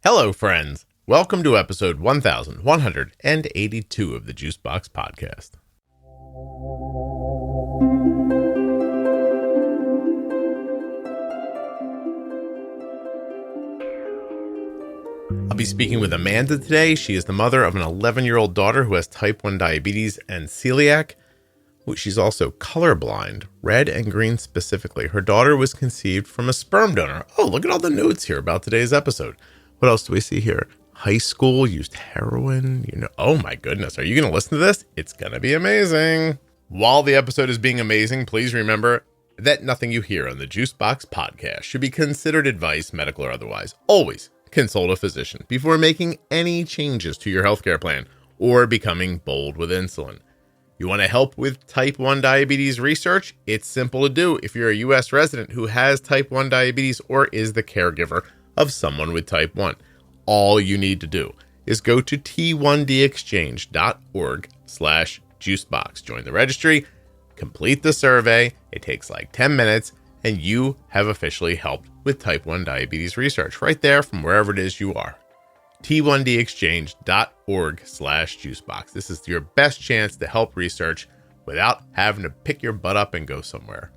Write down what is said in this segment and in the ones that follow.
Hello, friends. Welcome to episode 1182 of the Juicebox Podcast. I'll be speaking with Amanda today. She is the mother of an 11-year-old daughter who has type 1 diabetes and celiac. She's also colorblind, red and green specifically. Her daughter was conceived from a sperm donor. Oh, look at all the notes here about today's episode. What else do we see here? High school, used heroin. Oh my goodness. Are you going to listen to this? It's going to be amazing. While the episode is being amazing, please remember that nothing you hear on the Juicebox Podcast should be considered advice, medical or otherwise. Always consult a physician before making any changes to your healthcare plan or becoming bold with insulin. You want to help with type 1 diabetes research? It's simple to do if you're a U.S. resident who has type 1 diabetes or is the caregiver of someone with type 1. All you need to do is go to t1dexchange.org/juicebox. Join the registry, complete the survey. It takes like 10 minutes, and you have officially helped with type 1 diabetes research right there from wherever it is you are. t1dexchange.org/juicebox. This is your best chance to help research without having to pick your butt up and go somewhere.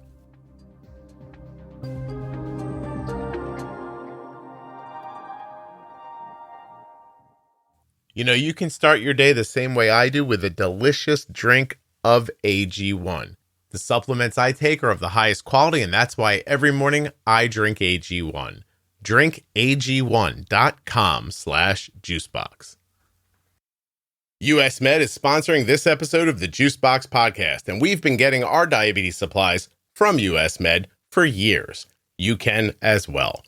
You can start your day the same way I do, with a delicious drink of AG1. The supplements I take are of the highest quality, and that's why every morning I drink AG1. drinkag1.com/juicebox. US Med is sponsoring this episode of the Juicebox Podcast, and we've been getting our diabetes supplies from US Med for years. You can as well.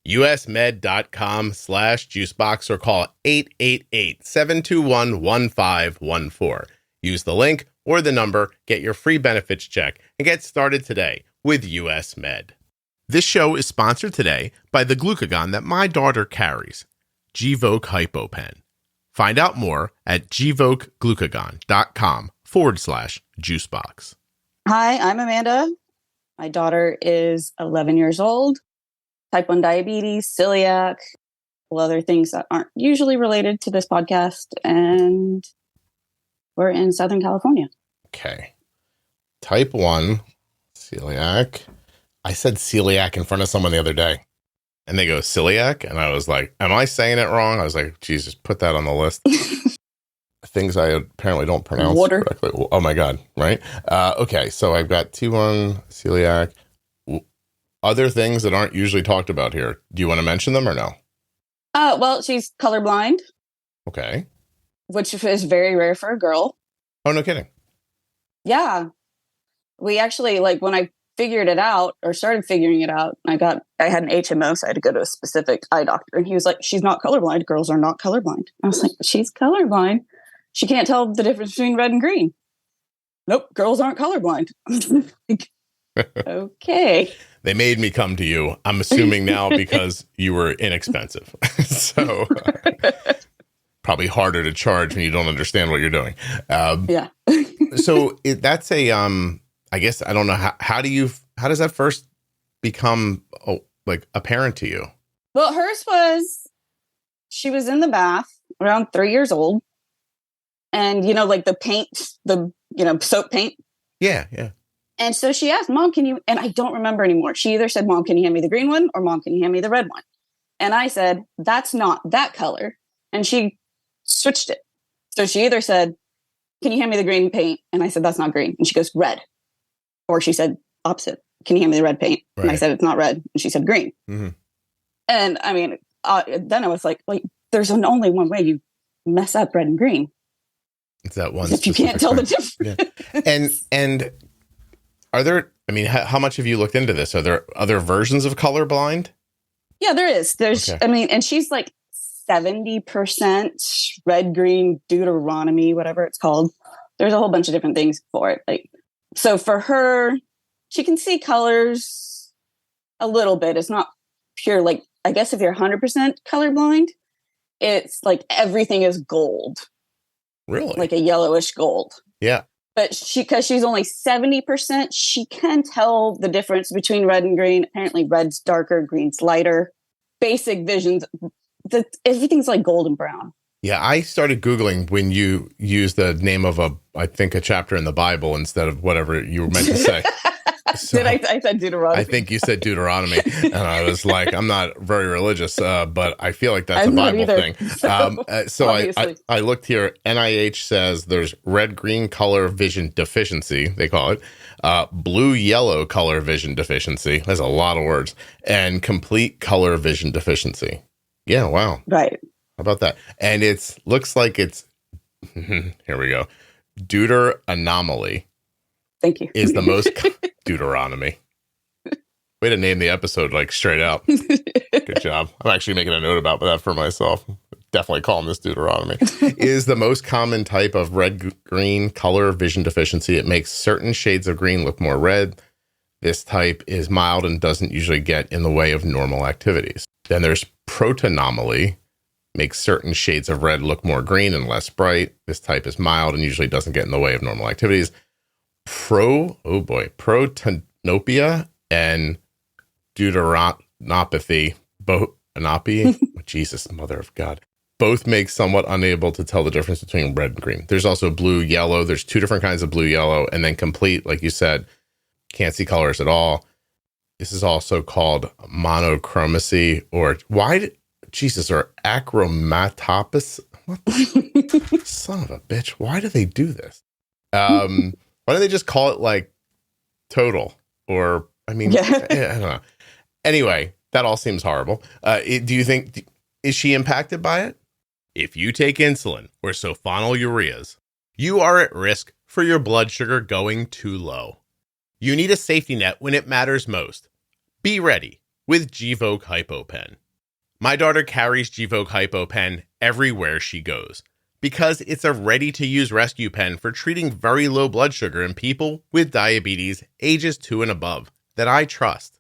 usmed.com/juicebox or call 888-721-1514. Use the link or the number, get your free benefits check, and get started today with US Med. This show is sponsored today by the glucagon that my daughter carries, Gvoke HypoPen. Find out more at gvokeglucagon.com/juicebox. Hi, I'm Amanda. My daughter is 11 years old, type 1 diabetes, celiac, other things that aren't usually related to this podcast, and we're in Southern California. Okay. Type 1, celiac. I said celiac in front of someone the other day, and they go celiac, and I was like, am I saying it wrong? I was like, Jesus, put that on the list. Things I apparently don't pronounce correctly. Oh my God, right? Okay, so I've got T1, celiac. Other things that aren't usually talked about here. Do you want to mention them or no? Well, she's colorblind. Okay. Which is very rare for a girl. Oh, no kidding. Yeah. We actually, when I figured it out or started figuring it out, I had an HMO, so I had to go to a specific eye doctor. And he was like, she's not colorblind. Girls are not colorblind. I was like, she's colorblind. She can't tell the difference between red and green. Nope, girls aren't colorblind. Okay. They made me come to you. I'm assuming now because you were inexpensive. So probably harder to charge when you don't understand what you're doing. Yeah. So that's a, I guess, I don't know. How does that first become apparent to you? Well, hers was, she was in the bath around 3 years old. And, the paint, soap paint. Yeah, yeah. And so she asked, Mom, can you, and I don't remember anymore. She either said, Mom, can you hand me the green one? Or Mom, can you hand me the red one? And I said, that's not that color. And she switched it. So she either said, can you hand me the green paint? And I said, that's not green. And she goes, red. Or she said, opposite. Can you hand me the red paint? Right. And I said, it's not red. And she said, green. Mm-hmm. And I mean, then I was like, there's only one way you mess up red and green. It's that one. If you can't tell the difference. Yeah. And are there, how much have you looked into this? Are there other versions of colorblind? Yeah, there is. There's, okay. And she's 70% red, green, Duderonomy, whatever it's called. There's a whole bunch of different things for it. So for her, she can see colors a little bit. It's not pure, I guess if you're 100% colorblind, it's everything is gold. Really? Like a yellowish gold. Yeah. But because she's only 70%, she can tell the difference between red and green. Apparently red's darker, green's lighter. Basic visions everything's like golden brown. Yeah, I started Googling when you used the name of a chapter in the Bible instead of whatever you were meant to say. So, I said Deuteronomy. I think you said Duderonomy, and I was like, I'm not very religious, but I feel like that's a Bible thing. So I looked here. NIH says there's red-green color vision deficiency, they call it, blue-yellow color vision deficiency. That's a lot of words. And complete color vision deficiency. Yeah, wow. Right. How about that? And looks like it's, here we go, Duderonomy. Thank you. Is the most Duderonomy. Way to name the episode like straight out. Good job. I'm actually making a note about that for myself. Definitely calling this Duderonomy. Is the most common type of red-green color vision deficiency. It makes certain shades of green look more red. This type is mild and doesn't usually get in the way of normal activities. Then there's protonomy. Makes certain shades of red look more green and less bright. This type is mild and usually doesn't get in the way of normal activities. Protanopia and deuteronopathy, Jesus, mother of God, both make somewhat unable to tell the difference between red and green. There's also blue, yellow. There's two different kinds of blue, yellow, and then complete, like you said, can't see colors at all. This is also called monochromacy or achromatopsis. What the son of a bitch? Why do they do this? Why don't they just call it like total? Or, I mean, I don't know. Anyway, that all seems horrible. Do you think, is she impacted by it? If you take insulin or sulfonylureas, you are at risk for your blood sugar going too low. You need a safety net when it matters most. Be ready with Gvoke HypoPen. My daughter carries Gvoke HypoPen everywhere she goes because it's a ready-to-use rescue pen for treating very low blood sugar in people with diabetes ages 2 and above that I trust.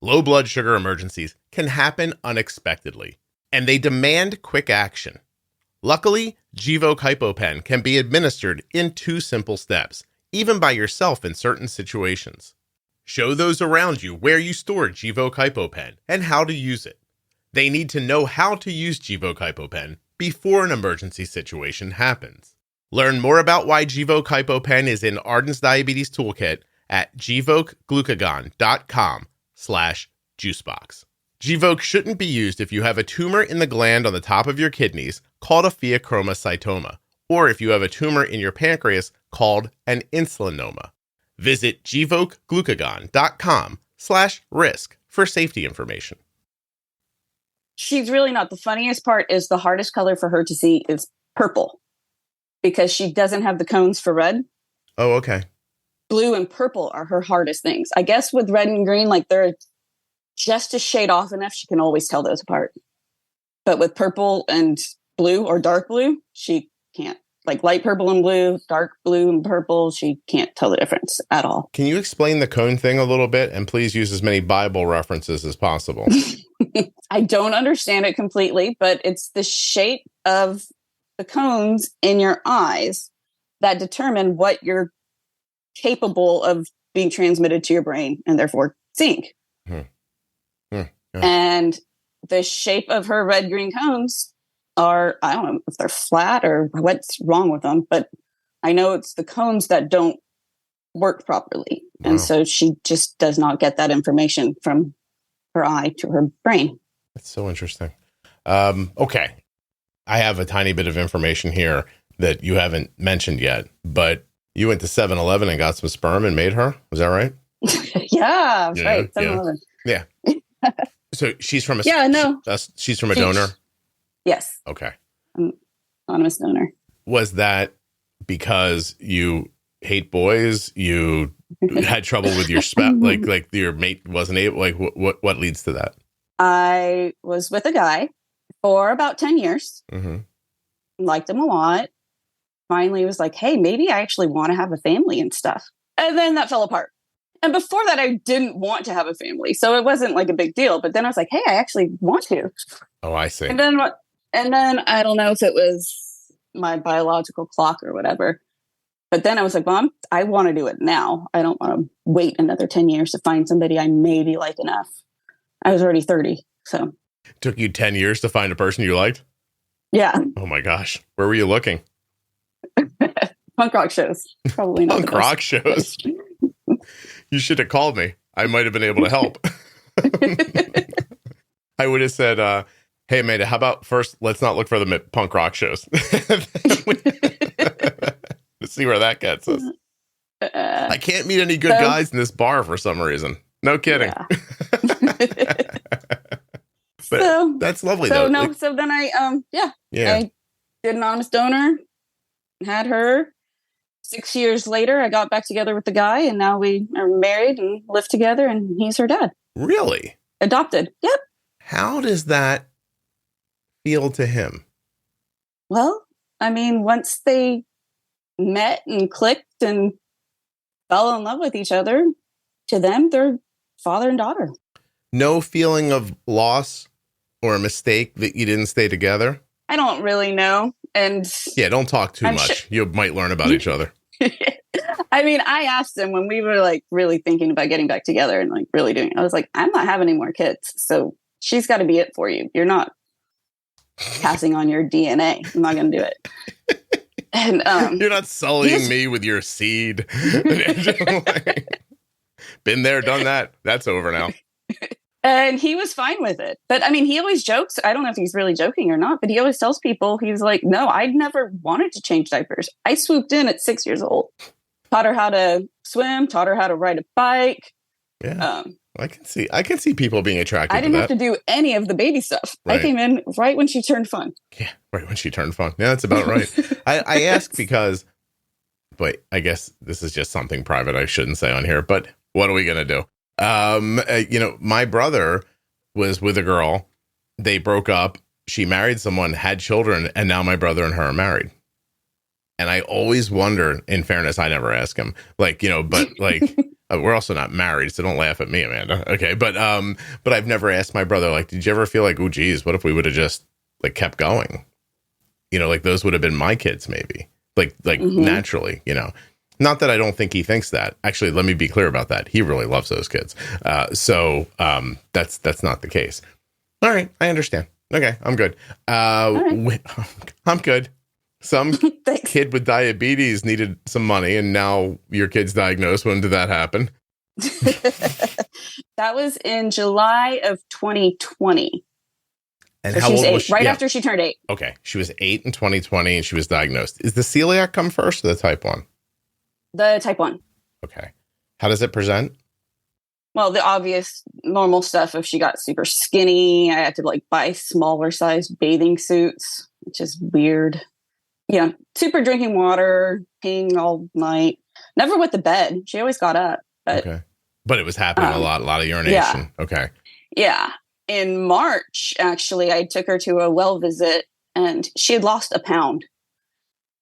Low blood sugar emergencies can happen unexpectedly, and they demand quick action. Luckily, Gvoke HypoPen can be administered in 2 simple steps, even by yourself in certain situations. Show those around you where you store Gvoke HypoPen and how to use it. They need to know how to use Gvoke HypoPen before an emergency situation happens. Learn more about why Gvoke HypoPen is in Arden's Diabetes Toolkit at gvokeglucagon.com/juicebox. Gvoke shouldn't be used if you have a tumor in the gland on the top of your kidneys called a pheochromocytoma, or if you have a tumor in your pancreas called an insulinoma. Visit gvokeglucagon.com/risk for safety information. She's really not. The funniest part is the hardest color for her to see is purple because she doesn't have the cones for red. Oh, okay. Blue and purple are her hardest things. I guess with red and green, like they're just a shade off enough, she can always tell those apart. But with purple and blue or dark blue, she can't. Like light purple and blue, dark blue and purple, she can't tell the difference at all. Can you explain the cone thing a little bit? And please use as many Bible references as possible. I don't understand it completely, but it's the shape of the cones in your eyes that determine what you're capable of being transmitted to your brain and therefore seeing. And the shape of her red-green cones are, I don't know if they're flat or what's wrong with them, but I know it's the cones that don't work properly. Wow. And so she just does not get that information from her eye to her brain. That's so interesting. Okay. I have a tiny bit of information here that you haven't mentioned yet, but you went to 7-Eleven and got some sperm and made her. Was that right? Yeah, that's right. 7-Eleven. Yeah. So she's from a she's from a donor? Yes. Okay. Anonymous donor. Was that because you hate boys? You had trouble with your like your mate wasn't able, like what leads to that? I was with a guy for about 10 years. Mm-hmm. Liked him a lot. Finally was like, hey, maybe I actually want to have a family and stuff. And then that fell apart. And before that, I didn't want to have a family. So it wasn't like a big deal. But then I was like, hey, I actually want to. Oh, I see. And then I don't know if it was my biological clock or whatever. But then I was like, Mom, I want to do it now. I don't want to wait another 10 years to find somebody I maybe like enough. I was already 30. So Took you 10 years to find a person you liked? Yeah. Oh my gosh. Where were you looking? Punk rock shows. Probably not. Punk rock shows. You should have called me. I might have been able to help. I would have said, hey, Amanda, how about first, let's not look for them at punk rock shows. Let's see where that gets us. I can't meet any good guys in this bar for some reason. No kidding. Yeah. But that's lovely, though. So then I did an honest donor, had her. 6 years later, I got back together with the guy, and now we are married and live together, and he's her dad. Really? Adopted. Yep. How does that feel to him? Well, I mean, once they met and clicked and fell in love with each other, to them, they're father and daughter. No feeling of loss or a mistake that you didn't stay together? I don't really know. And yeah, don't talk too much. You might learn about each other. I mean, I asked him when we were like really thinking about getting back together and like really doing it. I was like, I'm not having any more kids. So she's got to be it for you. You're not passing on your DNA. I'm not going to do it. And you're not sullying me with your seed. Been there, done that. That's over now. And he was fine with it. But I mean, he always jokes. I don't know if he's really joking or not, but he always tells people, he's like, no, I'd never wanted to change diapers. I swooped in at 6 years old, taught her how to swim, taught her how to ride a bike. Yeah. I can see people being attracted to that. I didn't have to do any of the baby stuff. Right. I came in right when she turned fun. Yeah, right when she turned fun. Yeah, that's about right. I ask because, but I guess this is just something private I shouldn't say on here, but what are we going to do? My brother was with a girl. They broke up. She married someone, had children, and now my brother and her are married. And I always wonder, in fairness, I never ask him, we're also not married, so don't laugh at me, Amanda. Okay. But I've never asked my brother, like, did you ever feel like, oh, geez, what if we would have just like kept going? Like those would have been my kids, maybe naturally, Not that I don't think he thinks that. Actually, let me be clear about that. He really loves those kids. So that's not the case. All right. I understand. Okay. I'm good. Right. I'm good. Some kid with diabetes needed some money, and now your kid's diagnosed. When did that happen? That was in July of 2020. And so how old was she? Right after she turned 8. Okay. She was 8 in 2020, and she was diagnosed. Is the celiac come first or the type 1? The type 1. Okay. How does it present? Well, the obvious normal stuff. If she got super skinny, I had to buy smaller sized bathing suits, which is weird. Yeah. Super drinking water, peeing all night. Never went to bed. She always got up. Okay. But it was happening a lot of urination. Yeah. Okay. Yeah. In March, actually, I took her to a well visit and she had lost a pound.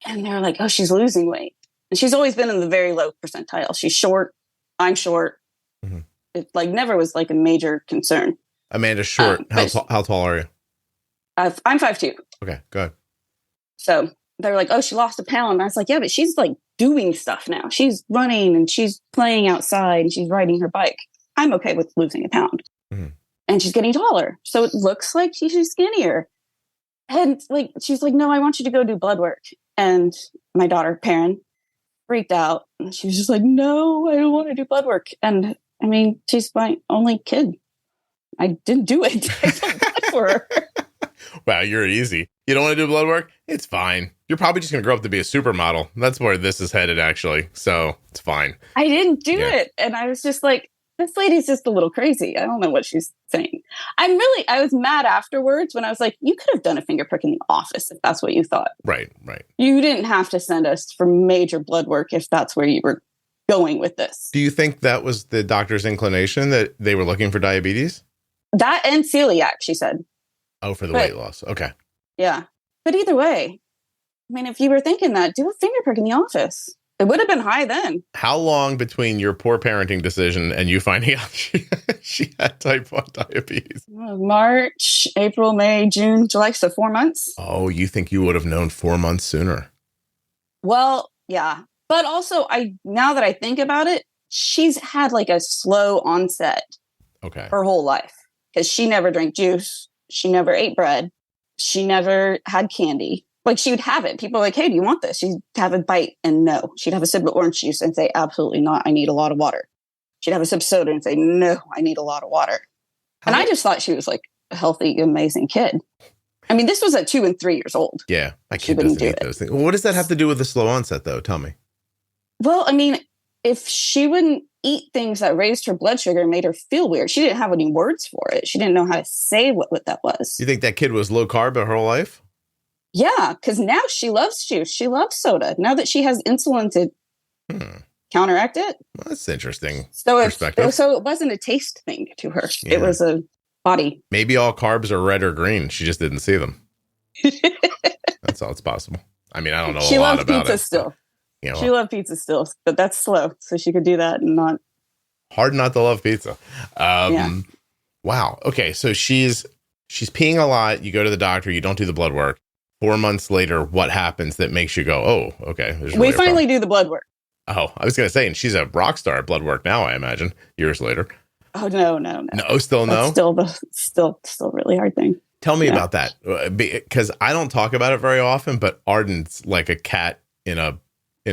And they were like, oh, she's losing weight. And she's always been in the very low percentile. She's short. I'm short. Mm-hmm. It never was a major concern. Amanda's short. How tall are you? I'm 5'2". Okay, good. So they were like, oh, she lost a pound. And I was like, yeah, but she's doing stuff now. She's running and she's playing outside and she's riding her bike. I'm okay with losing a pound. Mm-hmm. And she's getting taller. So it looks like she's skinnier. And she's like, no, I want you to go do blood work. And my daughter, Perrin, freaked out. And she was just like, no, I don't want to do blood work. And I mean, she's my only kid. I didn't do it. I felt bad for her. Wow, you're easy. You don't want to do blood work? It's fine. You're probably just going to grow up to be a supermodel. That's where this is headed, actually. So it's fine. I didn't do it. And I was just like, this lady's just a little crazy. I don't know what she's saying. I was mad afterwards when I was like, you could have done a finger prick in the office if that's what you thought. Right. You didn't have to send us for major blood work if that's where you were going with this. Do you think that was the doctor's inclination, that they were looking for diabetes? That and celiac, she said. Oh, for the weight loss. Okay. Yeah. But either way, I mean, if you were thinking that, do a finger prick in the office. It would have been high then. How long between your poor parenting decision and you finding out she had type 1 diabetes? March, April, May, June, July. So 4 months. Oh, you think you would have known 4 months sooner? Well, yeah. But also, now that I think about it, she's had a slow onset. Okay. Her whole life. Because she never drank juice. She never ate bread. She never had candy. Like, she would have it. People were like, hey, do you want this? She'd have a bite and no. She'd have a sip of orange juice and say, absolutely not. I need a lot of water. She'd have a sip of soda and say, no, I need a lot of water. And I just thought she was like a healthy, amazing kid. I mean, this was at 2 and 3 years old. Yeah, my kid doesn't eat those things. Well, what does that have to do with the slow onset, though? Tell me. Well, I mean, if she wouldn't eat things that raised her blood sugar and made her feel weird, she didn't have any words for it. She didn't know how to say what that was. You think that kid was low carb her whole life? Yeah, because now she loves juice. She loves soda. Now that she has insulin to counteract it. Well, that's interesting. So perspective. So it wasn't a taste thing to her. Yeah. It was a body. Maybe all carbs are red or green. She just didn't see them. That's all. It's possible. I mean, I don't know she a lot loves about pizza it. Still. You know, She loved pizza still, but that's slow. So she could do that and not. Hard not to love pizza. Yeah. Wow. Okay. So she's peeing a lot. You go to the doctor. You don't do the blood work. 4 months later, what happens that makes you go, oh, okay. We finally do the blood work. Oh, I was going to say, and she's a rock star at blood work now, I imagine, years later. Oh, no. No, still no? That's still a really hard thing. Tell me about that. Because I don't talk about it very often, but Arden's like a cat in a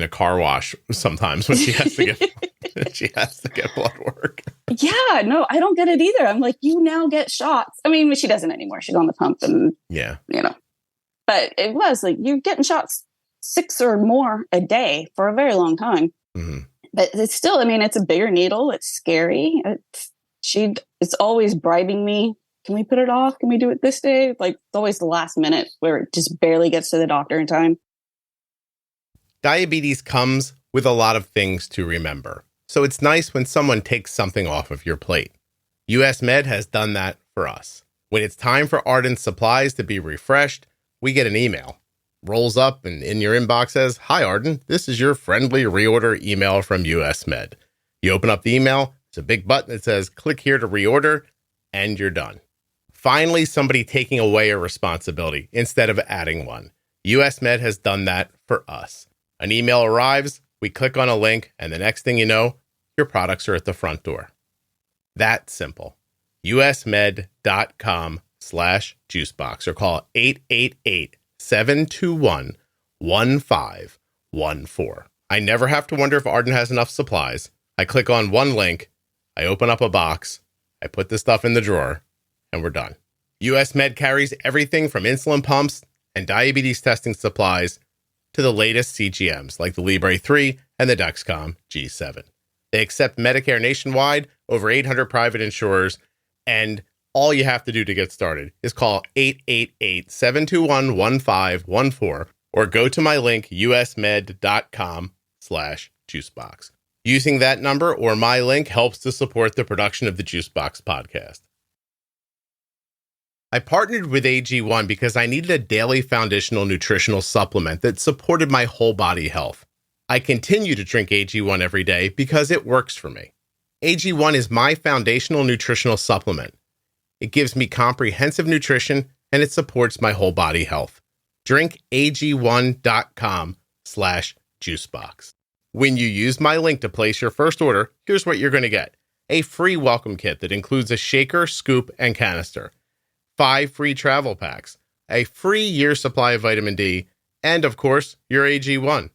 car wash sometimes when she has to get blood work. Yeah, no, I don't get it either. I'm like, you now get shots. I mean, she doesn't anymore. She's on the pump and, but it was like you're getting shots 6 or more a day for a very long time. Mm-hmm. But it's still, I mean, it's a bigger needle. It's scary. It's always bribing me. Can we put it off? Can we do it this day? Like, it's always the last minute where it just barely gets to the doctor in time. Diabetes comes with a lot of things to remember. So it's nice when someone takes something off of your plate. US Med has done that for us. When it's time for Arden's supplies to be refreshed, we get an email. Rolls up and in your inbox says, "Hi Arden, this is your friendly reorder email from US Med." You open up the email, it's a big button that says, "Click here to reorder," and you're done. Finally, somebody taking away a responsibility instead of adding one. US Med has done that for us. An email arrives, we click on a link, and the next thing you know, your products are at the front door. That simple. usmed.com/juicebox or call 888-721-1514. I never have to wonder if Arden has enough supplies. I click on one link, I open up a box, I put the stuff in the drawer, and we're done. US Med carries everything from insulin pumps and diabetes testing supplies to the latest CGMs like the Libre 3 and the Dexcom G7. They accept Medicare nationwide, over 800 private insurers, and all you have to do to get started is call 888-721-1514 or go to my link, usmed.com/juicebox. Using that number or my link helps to support the production of the Juicebox podcast. I partnered with AG1 because I needed a daily foundational nutritional supplement that supported my whole body health. I continue to drink AG1 every day because it works for me. AG1 is my foundational nutritional supplement. It gives me comprehensive nutrition and it supports my whole body health. Drink ag1.com/juicebox. When you use my link to place your first order, here's what you're going to get. A free welcome kit that includes a shaker, scoop, and canister. 5 free travel packs, a free year supply of vitamin D, and of course, your AG1.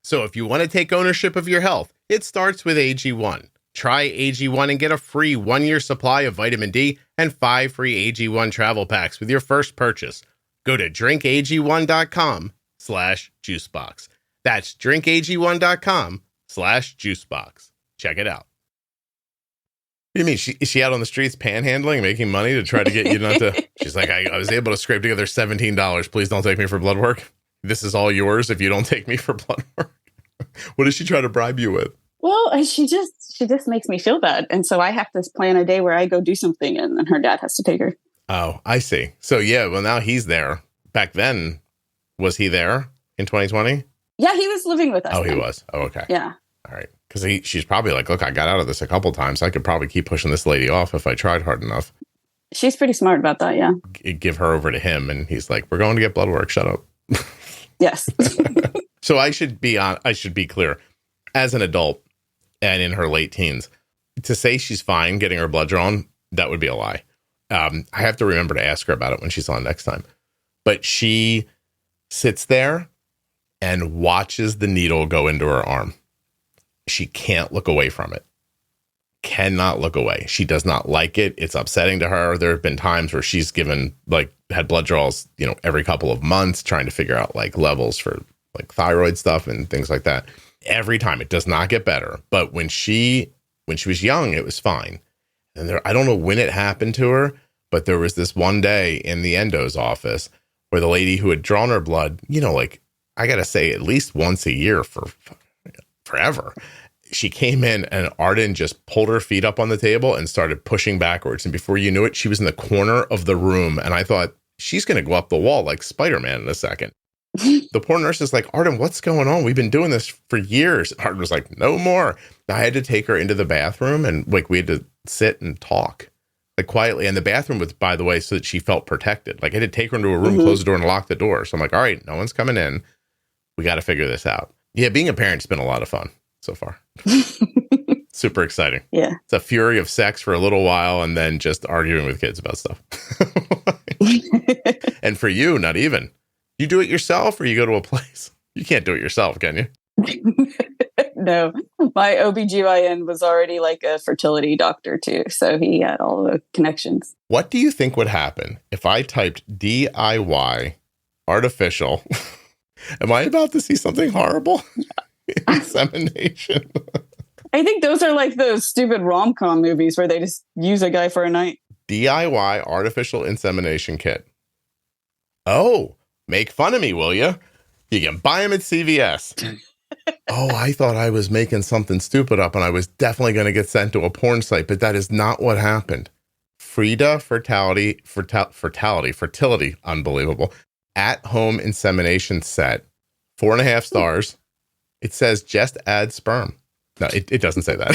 So if you want to take ownership of your health, it starts with AG1. Try AG1 and get a free 1-year supply of vitamin D and 5 free AG1 travel packs with your first purchase. Go to drinkag1.com/juicebox. That's drinkag1.com/juicebox. Check it out. What do you mean? Is she out on the streets panhandling, making money to try to get you not to? She's like, I was able to scrape together $17. Please don't take me for blood work. This is all yours if you don't take me for blood work. What does she try to bribe you with? Well, she just makes me feel bad. And so I have to plan a day where I go do something and then her dad has to take her. Oh, I see. So yeah, well now he's there. Back then, was he there in 2020? Yeah, he was living with us. Oh, then. he was. Oh, okay. Yeah. All right. Because she's probably like, look, I got out of this a couple times. I could probably keep pushing this lady off if I tried hard enough. She's pretty smart about that, yeah. Give her over to him, and he's like, we're going to get blood work. Shut up. Yes. So I should be clear. As an adult and in her late teens, to say she's fine getting her blood drawn, that would be a lie. I have to remember to ask her about it when she's on next time. But she sits there and watches the needle go into her arm. She can't look away from it. Cannot look away. She does not like it. It's upsetting to her. There have been times where she's had blood draws, every couple of months, trying to figure out levels for thyroid stuff and things like that. Every time it does not get better. But when she was young, it was fine. And I don't know when it happened to her, but there was this one day in the endo's office where the lady who had drawn her blood, I got to say at least once a year for forever. She came in and Arden just pulled her feet up on the table and started pushing backwards. And before you knew it, she was in the corner of the room. And I thought, she's going to go up the wall like Spider-Man in a second. The poor nurse is like, Arden, what's going on? We've been doing this for years. Arden was like, no more. I had to take her into the bathroom and we had to sit and talk quietly. And the bathroom was, by the way, so that she felt protected. I had to take her into a room, close the door and lock the door. So I'm like, all right, no one's coming in. We got to figure this out. Yeah, being a parent's been a lot of fun so far. Super exciting. Yeah. It's a fury of sex for a little while and then just arguing with kids about stuff. And for you, not even. You do it yourself or you go to a place? You can't do it yourself, can you? No. My OBGYN was already a fertility doctor too. So he had all the connections. What do you think would happen if I typed DIY artificial? Am I about to see something horrible? Insemination. I think those are those stupid rom-com movies where they just use a guy for a night. DIY artificial insemination kit. Oh, make fun of me, will you? You can buy them at CVS. Oh, I thought I was making something stupid up and I was definitely going to get sent to a porn site, but that is not what happened. Frida fertility, unbelievable. At-home insemination set, 4.5 stars. It says just add sperm. No, it doesn't say that.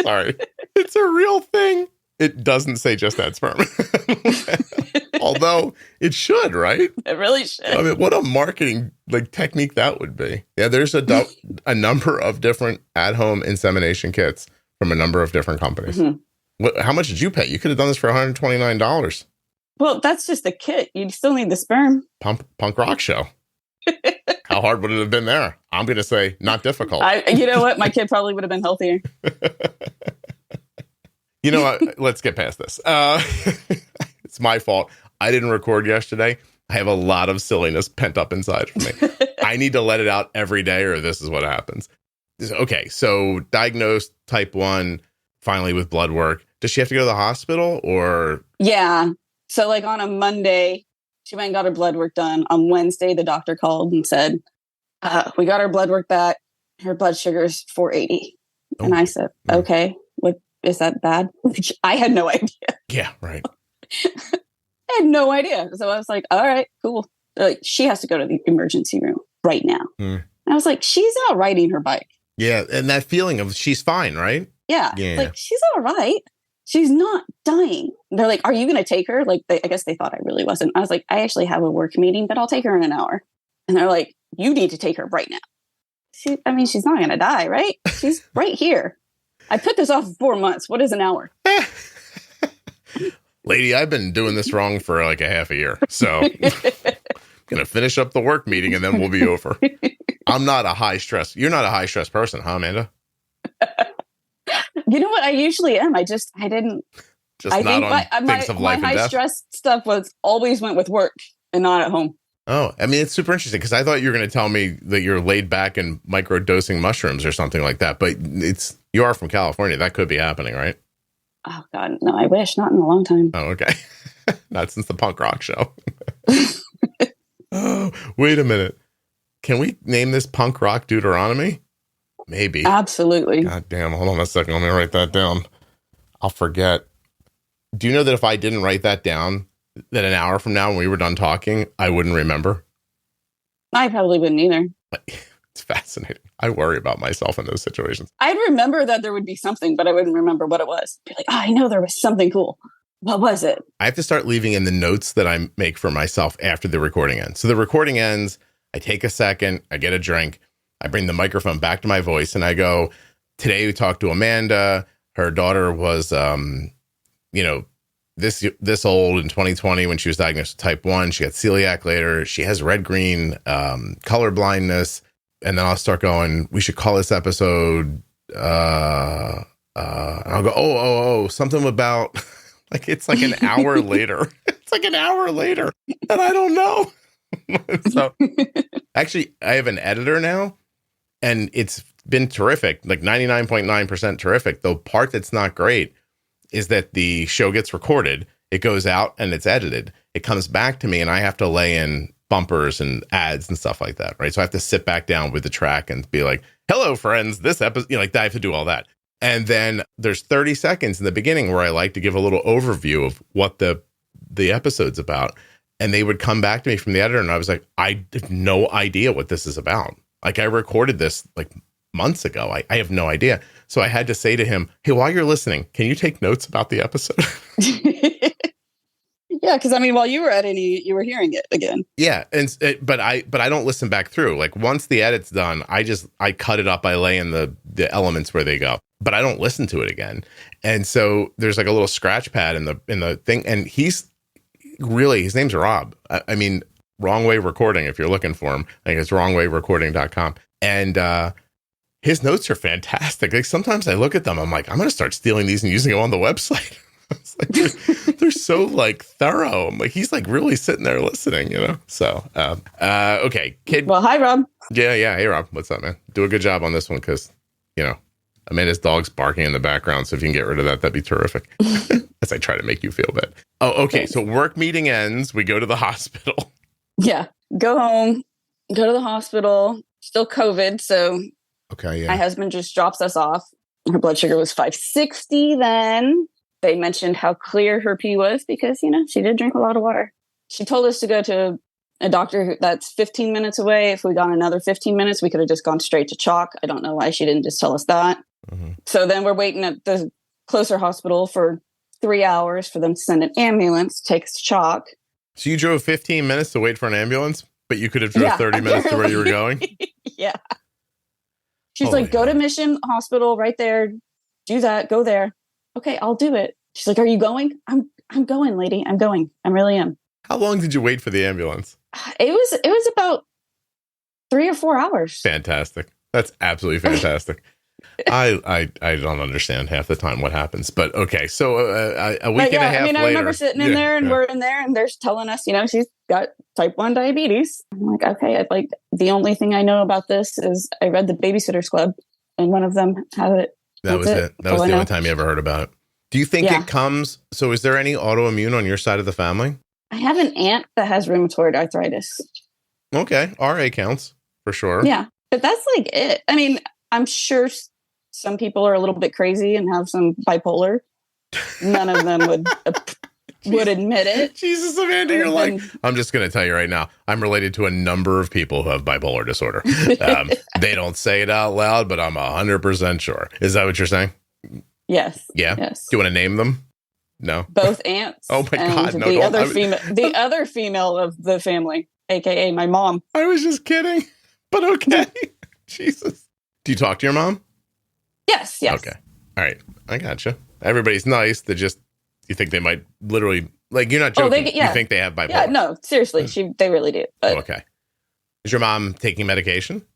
Sorry. It's a real thing. It doesn't say just add sperm. Although it should, right? It really should. I mean, what a marketing technique that would be. Yeah, there's a number of different at-home insemination kits from a number of different companies. Mm-hmm. How much did you pay? You could have done this for $129. Well, that's just the kit. You still need the sperm. Punk rock show. How hard would it have been there? I'm going to say not difficult. You know what? My kid probably would have been healthier. You know what? Let's get past this. It's my fault. I didn't record yesterday. I have a lot of silliness pent up inside of me. I need to let it out every day or this is what happens. Okay, so diagnosed type 1, finally with blood work. Does she have to go to the hospital or? Yeah. So on a Monday, she went and got her blood work done. On Wednesday, the doctor called and said, we got her blood work back. Her blood sugar's 480. Oh. And I said, okay, what is that bad? I had no idea. Yeah, right. I had no idea. So I was like, all right, cool. They're like, she has to go to the emergency room right now. And I was like, she's out riding her bike. Yeah. And that feeling of she's fine, right? Yeah. She's all right. She's not dying. They're like, are you going to take her? I guess they thought I really wasn't. I was like, I actually have a work meeting, but I'll take her in an hour. And they're like, you need to take her right now. She's not going to die, right? She's right here. I put this off for 4 months. What is an hour? Lady, I've been doing this wrong for a half a year. So I'm going to finish up the work meeting and then we'll be over. I'm not a high stress. You're not a high stress person, huh, Amanda? You know what? I usually am. I didn't. I think my high stress stuff always went with work and not at home. Oh, I mean, it's super interesting because I thought you were going to tell me that you're laid back and microdosing mushrooms or something like that. But you are from California. That could be happening, right? Oh, God. No, I wish. Not in a long time. Oh, okay. Not since the punk rock show. Oh, wait a minute. Can we name this punk rock Duderonomy? Maybe. Absolutely. God damn. Hold on a second. Let me write that down. I'll forget. Do you know that if I didn't write that down, that an hour from now when we were done talking, I wouldn't remember? I probably wouldn't either. It's fascinating. I worry about myself in those situations. I'd remember that there would be something, but I wouldn't remember what it was. Be like, I know there was something cool. What was it? I have to start leaving in the notes that I make for myself after the recording ends. So the recording ends, I take a second, I get a drink, I bring the microphone back to my voice and I go, today we talked to Amanda. Her daughter was, this old in 2020 when she was diagnosed with type 1. She got celiac later. She has red-green color blindness. And then I'll start going, we should call this episode, and I'll go, oh, something about, like, it's like an hour later. It's like an hour later, and I don't know. So, actually, I have an editor now, and it's been terrific, like 99.9% terrific. The part that's not great is that the show gets recorded, it goes out, and it's edited. It comes back to me, and I have to lay in bumpers and ads and stuff like that, right? So I have to sit back down with the track and be like, hello, friends, this episode, like I have to do all that. And then there's 30 seconds in the beginning where I like to give a little overview of what the episode's about. And they would come back to me from the editor, and I was like, I have no idea what this is about. Like, I recorded this like months ago. I have no idea. So I had to say to him, hey, while you're listening, can you take notes about the episode? Yeah, because I mean, while you were editing, you were hearing it again. Yeah, but I don't listen back through. Like, once the edit's done, I cut it up. I lay in the elements where they go, but I don't listen to it again. And so there's like a little scratch pad in the thing, and his name's Rob. I mean, Wrong Way Recording. If you're looking for him, I think it's wrongwayrecording.com. And his notes are fantastic. Like, sometimes I look at them, I'm like, I'm going to start stealing these and using them on the website. It's like, they're so like thorough. I'm like, he's like really sitting there listening, So, okay, kid. Well, hi, Rob. Yeah. Hey, Rob. What's up, man? Do a good job on this one, because, Amanda's dog's barking in the background. So if you can get rid of that, that'd be terrific. As I try to make you feel bad. Oh, okay. So work meeting ends. We go to the hospital. Yeah. Go home, go to the hospital, still COVID. So okay, yeah. My husband just drops us off. Her blood sugar was 560 then. They mentioned how clear her pee was because, she did drink a lot of water. She told us to go to a doctor that's 15 minutes away. If we got another 15 minutes, we could have just gone straight to Chalk. I don't know why she didn't just tell us that. Mm-hmm. So then we're waiting at the closer hospital for 3 hours for them to send an ambulance, take us to Chalk. So you drove 15 minutes to wait for an ambulance, but you could have drove 30 minutes to where you were going? Yeah. She's like, go to Mission Hospital right there. Do that. Go there. Okay, I'll do it. She's like, are you going? I'm going, lady. I'm going. I really am. How long did you wait for the ambulance? It was about 3 or 4 hours. Fantastic. That's absolutely fantastic. I don't understand half the time what happens, but okay. So a week and a half later. I remember sitting in there and we're in there and they're telling us, she's got type 1 diabetes. I'm like, okay. The only thing I know about this is I read the Babysitter's Club and one of them had it. That was it. That was the only time you ever heard about it. Do you think it comes? So is there any autoimmune on your side of the family? I have an aunt that has rheumatoid arthritis. Okay. RA counts for sure. Yeah. But that's like it. I mean, I'm sure some people are a little bit crazy and have some bipolar. None of them would admit it. Jesus, Amanda, you're like, I'm just going to tell you right now, I'm related to a number of people who have bipolar disorder. They don't say it out loud, but I'm 100% sure. Is that what you're saying? Yes. Yeah. Yes. Do you want to name them? No. Both aunts. Oh my God. No, the other female of the family, AKA my mom. I was just kidding, but okay. Jesus. Do you talk to your mom? Yes. Okay. All right. I gotcha. Everybody's nice. You think they might literally, like, you're not joking. You think they have bipolar? Yeah, no, seriously. They really do. But okay. Is your mom taking medication?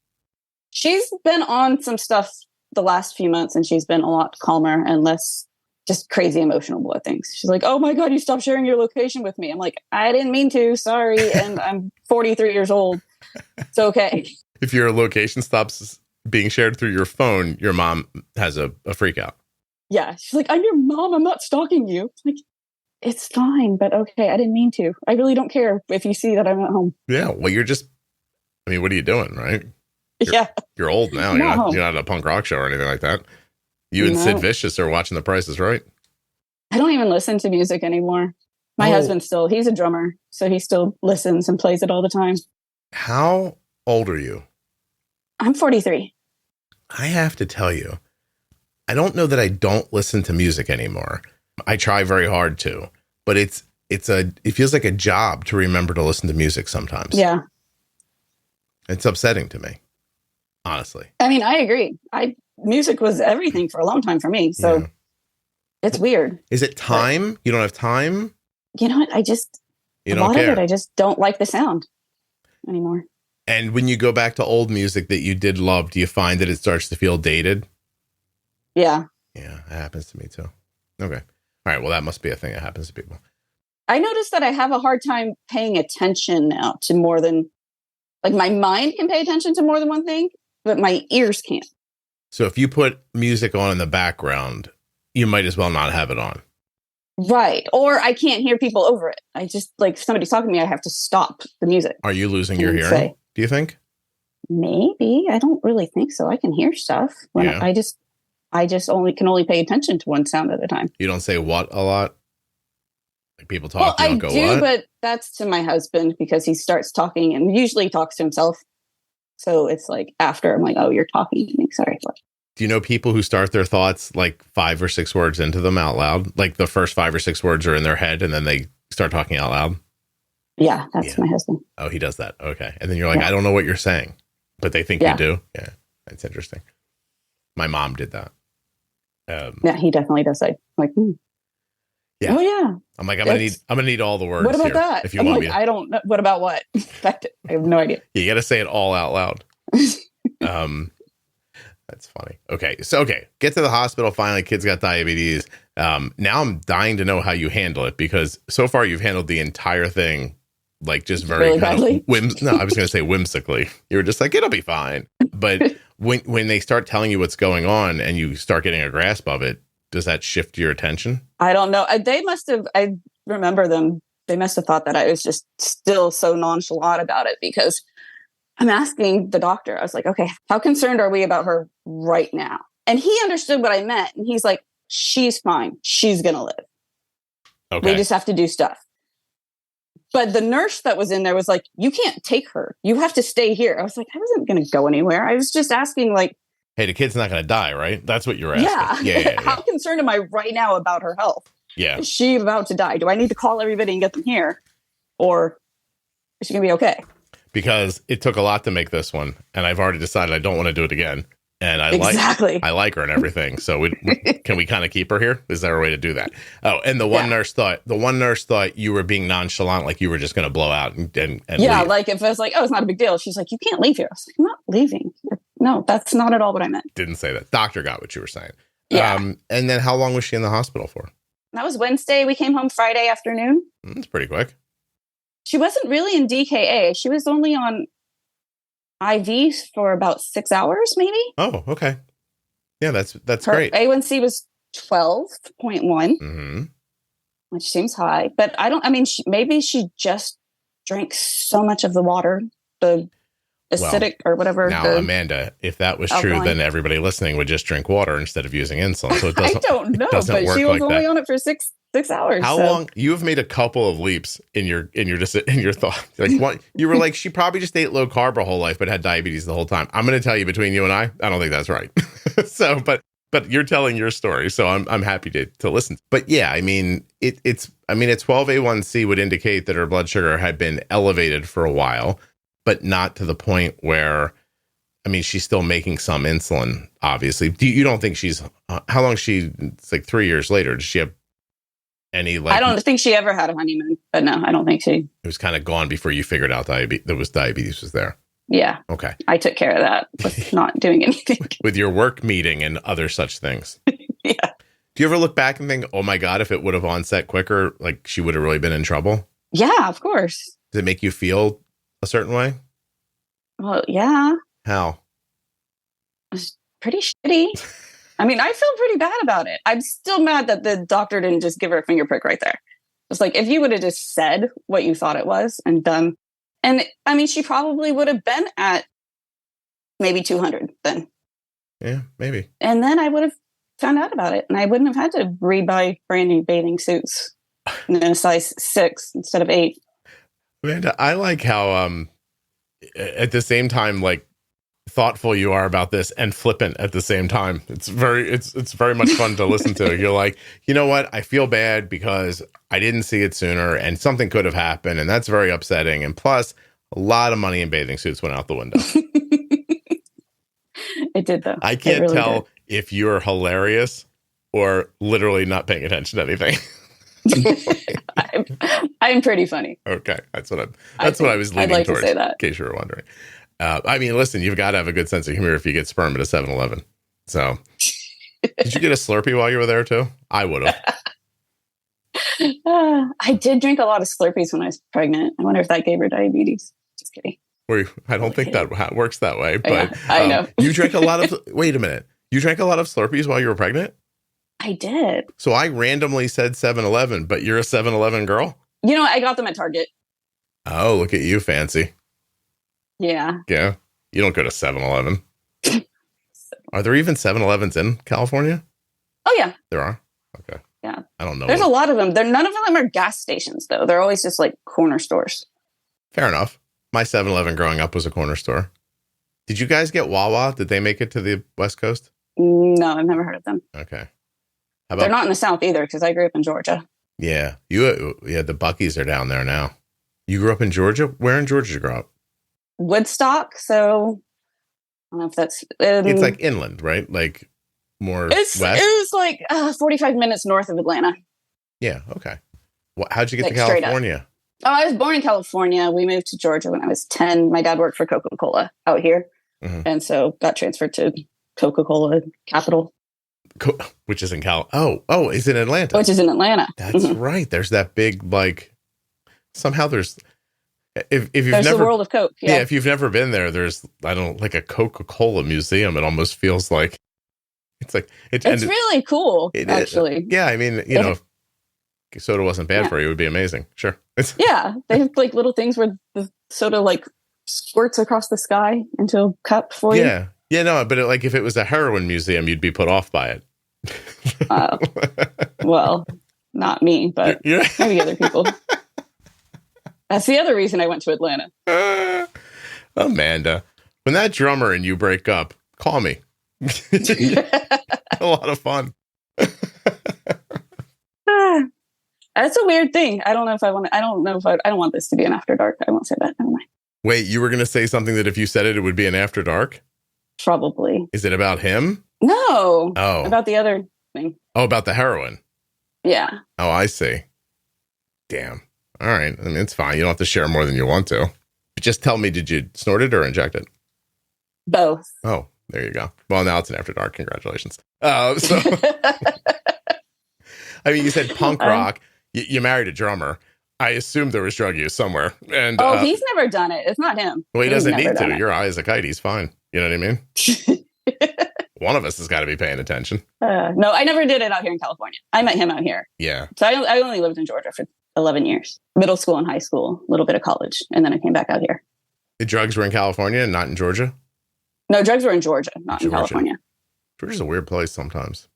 She's been on some stuff the last few months and she's been a lot calmer and less just crazy emotional about things. She's like, oh my God, you stopped sharing your location with me. I'm like, I didn't mean to. Sorry. And I'm 43 years old. It's okay. If your location stops being shared through your phone, your mom has a freak out. Yeah. She's like, I'm your mom. I'm not stalking you. I'm like, it's fine, but okay. I didn't mean to. I really don't care if you see that I'm at home. Yeah. Well, what are you doing, right? You're old now. You're not a punk rock show or anything like that. You and Sid Vicious are watching The Price is Right. I don't even listen to music anymore. My husband he's a drummer, so he still listens and plays it all the time. How old are you? I'm 43. I have to tell you, I don't know that I don't listen to music anymore. I try very hard to, but it feels like a job to remember to listen to music sometimes. Yeah. It's upsetting to me, honestly. I mean, I agree. Music was everything for a long time for me. So It's weird. Is it time? You don't have time? You know what? You a don't lot care. of it, I just don't like the sound anymore. And when you go back to old music that you did love, do you find that it starts to feel dated? Yeah. Yeah, it happens to me too. Okay. All right. Well, that must be a thing that happens to people. I noticed that I have a hard time paying attention now to more than, like, my mind can pay attention to more than one thing, but my ears can't. So if you put music on in the background, you might as well not have it on. Right. Or I can't hear people over it. I just, like, if somebody's talking to me, I have to stop the music. Are you losing your hearing? Do you think? Maybe. I don't really think so. I can hear stuff. I just can only pay attention to one sound at a time. You don't say what a lot? Like people talk, well, you don't I go do, what? But that's to my husband because he starts talking and usually talks to himself. So it's like after I'm like, oh, you're talking to me. Sorry. Do you know people who start their thoughts like 5 or 6 words into them out loud? Like the first 5 or 6 words are in their head and then they start talking out loud? Yeah, that's my husband. Oh, he does that. Okay. And then you're like, I don't know what you're saying, but they think you do. Yeah. That's interesting. My mom did that. Yeah, he definitely does that. Like, yeah. Oh yeah. I'm like, I'm gonna need all the words. What about here that? If you want like, me to. I don't know. What about what? I have no idea. You got to say it all out loud. That's funny. Okay. So, get to the hospital. Finally, kid's got diabetes. Now I'm dying to know how you handle it because so far you've handled the entire thing like just very really badly. No, I was going to say whimsically. You were just like, it'll be fine. But when they start telling you what's going on and you start getting a grasp of it, does that shift your attention? I don't know. I remember them. They must have thought that I was just still so nonchalant about it because I'm asking the doctor. I was like, okay, how concerned are we about her right now? And he understood what I meant. And he's like, she's fine. She's going to live. Okay. We just have to do stuff. But the nurse that was in there was like, you can't take her. You have to stay here. I was like, I wasn't going to go anywhere. I was just asking like, hey, the kid's not going to die, right? That's what you're asking. Yeah. How concerned am I right now about her health? Yeah. Is she about to die? Do I need to call everybody and get them here? Or is she going to be okay? Because it took a lot to make this one. And I've already decided I don't want to do it again. And I like her and everything. So can we kind of keep her here? Is there a way to do that? Oh, and the one nurse thought you were being nonchalant, like you were just going to blow out and yeah, leave. like if I was like, oh, it's not a big deal. She's like, you can't leave here. I was like, I'm not leaving. No, that's not at all what I meant. Didn't say that. Doctor got what you were saying. Yeah. And then how long was she in the hospital for? That was Wednesday. We came home Friday afternoon. That's pretty quick. She wasn't really in DKA. She was only on IVs for about 6 hours, maybe. Oh, okay. Yeah, that's Her great. A1C was 12.1, which seems high. But maybe she just drank so much of the water, the acidic or whatever. Now, Amanda, if that was true, then everybody listening would just drink water instead of using insulin. So it doesn't, I don't know, but she was only on it for six hours. How long? You have made a couple of leaps in your thought. Like what you were like, she probably just ate low carb her whole life, but had diabetes the whole time. I'm going to tell you, between you and I don't think that's right. So, but you're telling your story, so I'm happy to listen. But yeah, I mean, a 12 A1C would indicate that her blood sugar had been elevated for a while, but not to the point where, I mean, she's still making some insulin, obviously. You don't think she's, how long it's like 3 years later, does she have any, like, I don't think she ever had a honeymoon, but no, I don't think she. It was kind of gone before you figured out diabetes was there. Yeah. Okay. I took care of that with not doing anything. With your work meeting and other such things. Yeah. Do you ever look back and think, oh my God, if it would have onset quicker, like she would have really been in trouble? Yeah, of course. Does it make you feel a certain way? Well, yeah. How? It was pretty shitty. I mean, I feel pretty bad about it. I'm still mad that the doctor didn't just give her a finger prick right there. It's like, if you would have just said what you thought it was and done. And I mean, she probably would have been at maybe 200 then. Yeah, maybe. And then I would have found out about it and I wouldn't have had to rebuy brand new bathing suits in a size 6 instead of 8. Amanda, I like how at the same time, like, thoughtful you are about this and flippant at the same time. It's very much fun to listen to. You're like, you know what? I feel bad because I didn't see it sooner and something could have happened. And that's very upsetting. And plus, a lot of money in bathing suits went out the window. It did, though. I can't really tell did. if you're hilarious or literally not paying attention to anything? I'm pretty funny. Okay, that's what I was leaning like towards. to say that. In case you were wondering. I mean, listen, you've got to have a good sense of humor if you get sperm at a 7-Eleven. So, did you get a Slurpee while you were there too? I would have. I did drink a lot of Slurpees when I was pregnant. I wonder if that gave her diabetes. Just kidding. I don't think that works that way. But yeah, I know. You drank a lot of. Wait a minute. You drank a lot of Slurpees while you were pregnant? I did. So I randomly said 7-Eleven, but you're a 7-Eleven girl? You know, I got them at Target. Oh, look at you, fancy. Yeah. Yeah. You don't go to 7-Eleven. Are there even 7-Elevens in California? Oh, yeah. There are? Okay. Yeah. I don't know. There's a lot of them. None of them are gas stations, though. They're always just like corner stores. Fair enough. My 7-Eleven growing up was a corner store. Did you guys get Wawa? Did they make it to the West Coast? No, I've never heard of them. Okay. They're not in the South either, because I grew up in Georgia. Yeah. The Buc-ee's are down there now. You grew up in Georgia? Where in Georgia did you grow up? Woodstock. So I don't know if that's... it's like inland, right? Like more west? It was like 45 minutes north of Atlanta. Yeah. Okay. How'd you get Like, to California? Oh, I was born in California. We moved to Georgia when I was 10. My dad worked for Coca-Cola out here. Mm-hmm. And so got transferred to Coca-Cola Capital. Which is in is in Atlanta. Which is in Atlanta. That's right. There's that big, like, somehow there's, if you've there's never, the world of Coke. Yeah. If you've never been there, there's, like a Coca-Cola museum. It almost feels like, it's really cool, actually. Yeah. I mean, know, if soda wasn't bad for you, it would be amazing. Sure. Yeah. They have like little things where the soda like squirts across the sky into a cup for you. Yeah. Yeah, no, but if it was a heroin museum, you'd be put off by it. Well, not me, but maybe other people. That's the other reason I went to Atlanta. Amanda, when that drummer and you break up, call me. A lot of fun. That's a weird thing. I don't know if I want to. I don't want this to be an after dark. I won't say that. Never mind. Wait, you were going to say something that if you said it, it would be an after dark? Probably. Is it about him? No. Oh. About the other thing. Oh, about the heroin. Yeah. Oh, I see. Damn. All right. I mean, it's fine. You don't have to share more than you want to. Just tell me, did you snort it or inject it? Both. Oh, there you go. Well, now it's an after dark. Congratulations. So, I mean, you said punk rock. You married a drummer. I assumed there was drug use somewhere. And he's never done it. It's not him. Well, he doesn't need to. Your eye is a kite. He's fine. You know what I mean? One of us has got to be paying attention. No, I never did it out here in California. I met him out here. Yeah. So I only lived in Georgia for 11 years. Middle school and high school, a little bit of college. And then I came back out here. The drugs were in California and not in Georgia? No, drugs were in Georgia, not in California. Georgia's a weird place sometimes.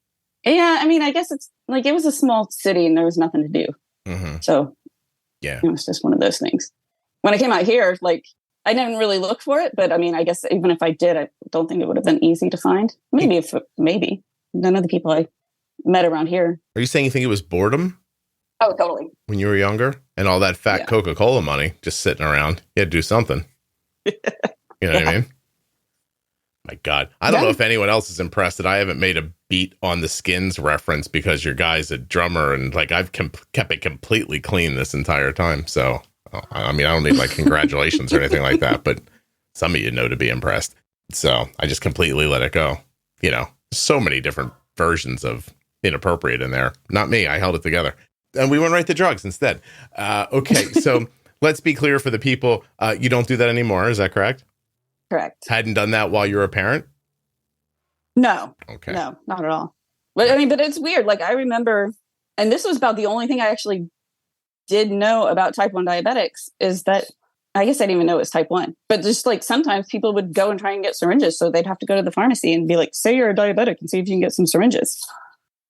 Yeah, I mean, I guess it's like it was a small city and there was nothing to do. Mm-hmm. So yeah, it was just one of those things. When I came out here, like I didn't really look for it, but I mean, I guess even if I did, I don't think it would have been easy to find. Maybe none of the people I met around here. Are you saying you think it was boredom? Oh, totally. When you were younger and all that fat Coca-Cola money just sitting around, you had to do something. You know what I mean? My God. I don't know if anyone else is impressed that I haven't made a beat on the Skins reference because your guy's a drummer and like I've kept it completely clean this entire time. So, I mean, I don't need like congratulations or anything like that, but some of you know to be impressed. So I just completely let it go. You know, so many different versions of inappropriate in there. Not me. I held it together. And we went right to drugs instead. Okay. So let's be clear for the people. You don't do that anymore. Is that correct? Correct. Hadn't done that while you were a parent? No. Okay. No, not at all. But I mean, but it's weird. Like I remember, and this was about the only thing I actually did know about type 1 diabetics is that I guess I didn't even know it was type 1. But just like sometimes people would go and try and get syringes. So they'd have to go to the pharmacy and be like, say you're a diabetic and see if you can get some syringes.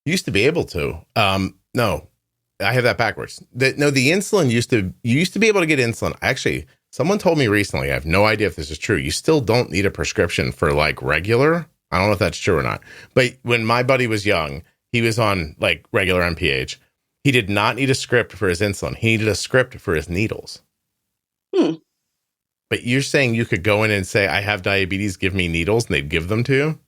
You used to be able to. No, I have that backwards. The insulin you used to be able to get insulin. Actually, someone told me recently, I have no idea if this is true. You still don't need a prescription for like regular. I don't know if that's true or not. But when my buddy was young, he was on like regular MPH. He did not need a script for his insulin. He needed a script for his needles. But you're saying you could go in and say, I have diabetes, give me needles, and they'd give them to you?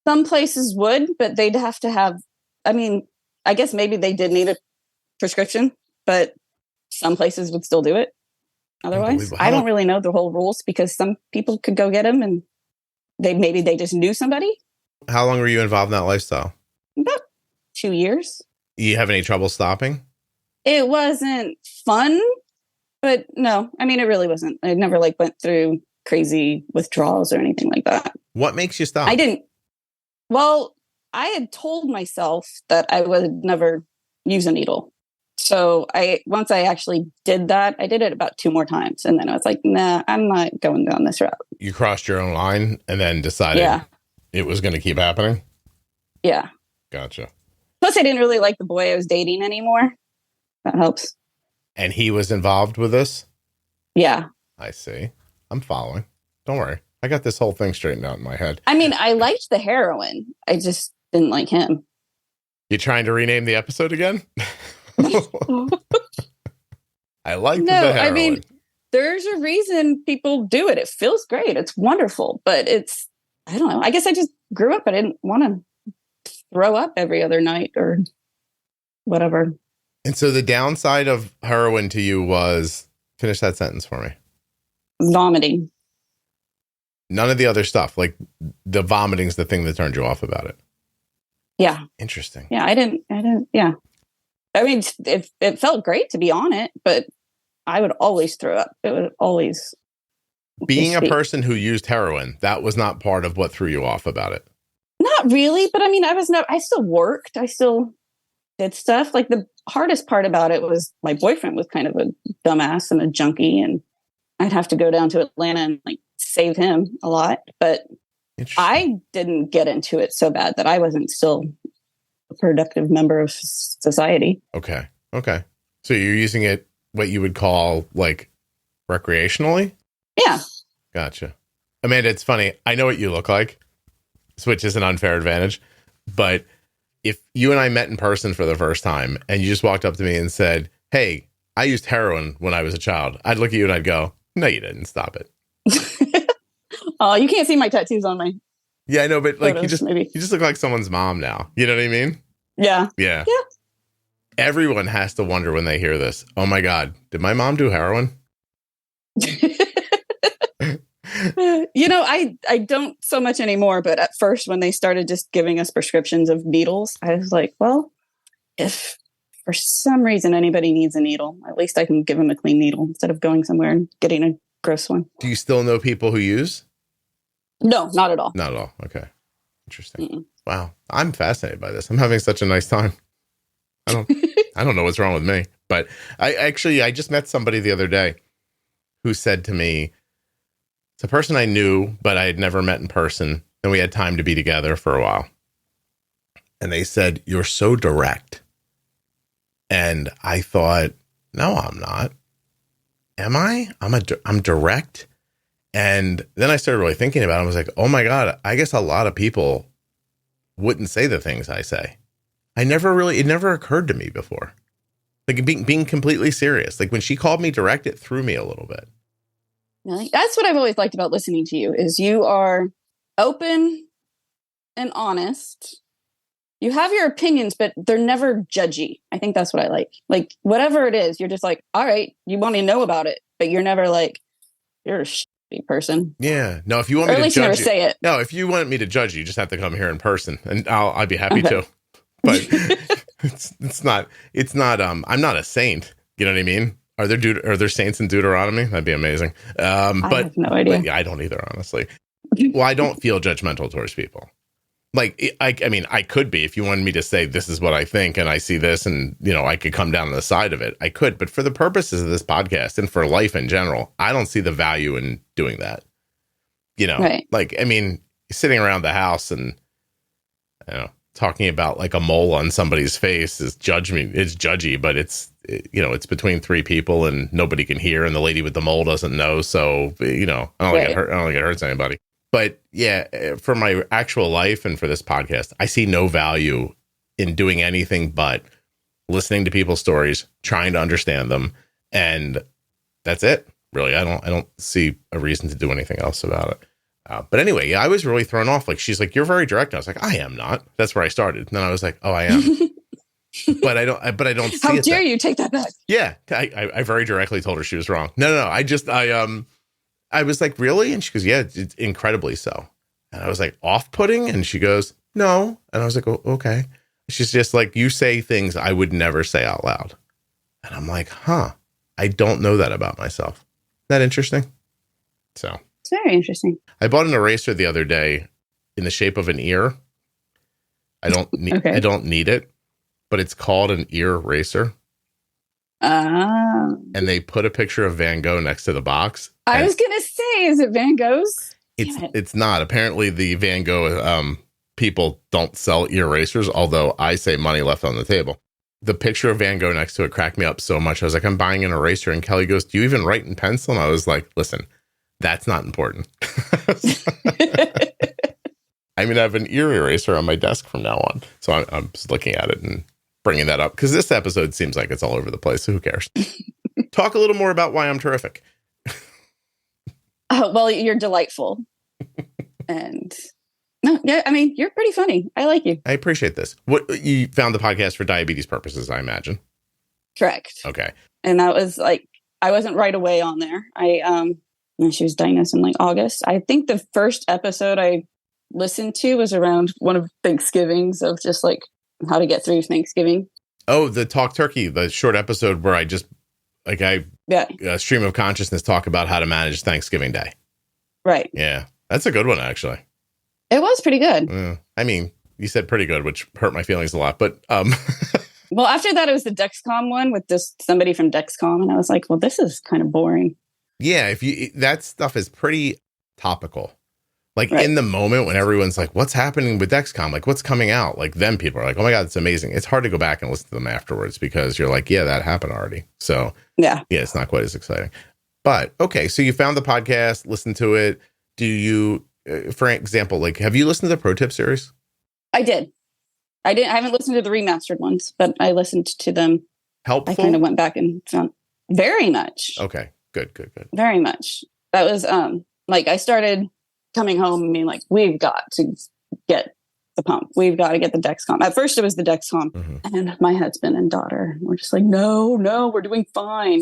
Some places would, but they'd have to have I mean, I guess maybe they did need a prescription, but some places would still do it. Otherwise, I don't really know the whole rules because some people could go get them and they just knew somebody. How long were you involved in that lifestyle? About 2 years. You have any trouble stopping? It wasn't fun, but no, I mean, it really wasn't. I never went through crazy withdrawals or anything like that. What makes you stop? I didn't. Well, I had told myself that I would never use a needle. So once I actually did that, I did it about 2 more times. And then I was like, nah, I'm not going down this route. You crossed your own line and then decided it was going to keep happening? Yeah. Gotcha. Plus, I didn't really like the boy I was dating anymore. That helps. And he was involved with this? Yeah. I see. I'm following. Don't worry. I got this whole thing straightened out in my head. I mean, I liked the heroin. I just didn't like him. You trying to rename the episode again? I like the heroin. I mean, there's a reason people do it. It feels great. It's wonderful. But I don't know. I guess I just grew up. I didn't want to throw up every other night or whatever. And so the downside of heroin to you was, finish that sentence for me. Vomiting. None of the other stuff, like the vomiting's the thing that turned you off about it. Yeah. Interesting. Yeah, I didn't. Yeah. I mean, it felt great to be on it, but I would always throw up. It would always. Being a person who used heroin, that was not part of what threw you off about it. Not really, but I mean, I still worked. I still did stuff. Like the hardest part about it was my boyfriend was kind of a dumbass and a junkie, and I'd have to go down to Atlanta and save him a lot. But I didn't get into it so bad that I wasn't still a productive member of society. Okay. So you're using it, what you would call recreationally? Yeah. Gotcha. Amanda, it's funny. I know what you look like, which is an unfair advantage. But if you and I met in person for the first time and you just walked up to me and said, hey, I used heroin when I was a child, I'd look at you and I'd go, no, you didn't. Stop it. Oh, you can't see my tattoos on my. Yeah, I know, but photos, you just look like someone's mom now. You know what I mean? Yeah. Yeah. Everyone has to wonder when they hear this. Oh my God, did my mom do heroin? I don't so much anymore, but at first when they started just giving us prescriptions of needles, I was like, well, if for some reason anybody needs a needle, at least I can give them a clean needle instead of going somewhere and getting a gross one. Do you still know people who use? No, not at all. Not at all. Okay. Interesting. Mm-mm. Wow. I'm fascinated by this. I'm having such a nice time. I don't know what's wrong with me, but I just met somebody the other day who said to me, it's a person I knew, but I had never met in person. And we had time to be together for a while. And they said, you're so direct. And I thought, no, I'm not. Am I? I'm direct. And then I started really thinking about it. I was like, oh my God, I guess a lot of people wouldn't say the things I say. It never occurred to me before. Being completely serious. When she called me direct, it threw me a little bit. Really? That's what I've always liked about listening to you is you are open and honest. You have your opinions, but they're never judgy. I think that's what I like. Whatever it is, you're just like, all right, you want to know about it, but you're never like, you're a shitty person. Yeah. No, if you want me to judge you. Or at least you never say it. No, if you want me to judge you, you just have to come here in person and I'd be happy to. But it's not, I'm not a saint. You know what I mean? Are there saints in Duderonomy? That'd be amazing. I have no idea. Yeah, I don't either, honestly. Well, I don't feel judgmental towards people. I could be if you wanted me to say this is what I think and I see this and, I could come down on the side of it. I could. But for the purposes of this podcast and for life in general, I don't see the value in doing that. Right. Sitting around the house and, talking about a mole on somebody's face is it's judgy, but it's between 3 people and nobody can hear and the lady with the mole doesn't know. So, I don't think it hurts anybody. But yeah, for my actual life and for this podcast, I see no value in doing anything but listening to people's stories, trying to understand them. And that's it. Really. I don't see a reason to do anything else about it. But anyway, I was really thrown off. Like, she's like, you're very direct. I was like, I am not. That's where I started. And then I was like, oh, I am. but I don't see How it. dare you take that back? Yeah. I very directly told her she was wrong. No. I was like, really? And she goes, yeah, it's incredibly so. And I was like, off-putting? And she goes, no. And I was like, oh, okay. She's just like, you say things I would never say out loud. And I'm like, I don't know that about myself. Isn't that interesting? So It's very interesting. I bought an eraser the other day in the shape of an ear. I don't need it, but it's called an ear eraser. And they put a picture of Van Gogh next to the box. I was going to say, is it Van Gogh's? It's not. Apparently the Van Gogh people don't sell ear erasers, although I say money left on the table. The picture of Van Gogh next to it cracked me up so much. I was like, I'm buying an eraser. And Kelly goes, do you even write in pencil? And I was like, listen, that's not important. I'm going to have an ear eraser on my desk from now on. So I'm just looking at it and bringing that up because this episode seems like it's all over the place. So who cares? Talk a little more about why I'm terrific. Oh, well, you're delightful. And no, yeah, I mean, you're pretty funny. I like you. I appreciate this. What you found the podcast for diabetes purposes, I imagine. Correct. Okay. And that was like, I wasn't right away on there. She was diagnosed in like August. I think the first episode I listened to was around one of Thanksgivings of just like how to get through Thanksgiving. Oh, the Talk Turkey, the short episode where I just stream of consciousness talk about how to manage Thanksgiving Day. Right. Yeah. That's a good one, actually. It was pretty good. I mean, you said pretty good, which hurt my feelings a lot, but well, after that, it was the Dexcom one with just somebody from Dexcom. And I was like, well, this is kind of boring. Yeah. That stuff is pretty topical. Like in the moment when everyone's like, what's happening with Dexcom? Like what's coming out? Like then people are like, oh my God, it's amazing. It's hard to go back and listen to them afterwards because you're like, yeah, that happened already. So yeah, it's not quite as exciting, but okay. So you found the podcast, listened to it. Do you, for example, like, have you listened to the Pro Tip series? I did. I haven't listened to the remastered ones, but I listened to them. Helpful? I kind of went back and found very much. Okay, good. Very much. That was like I started coming home and being like, we've got to get the pump. We've got to get the Dexcom. At first it was the Dexcom and my husband and daughter were just like, no, we're doing fine.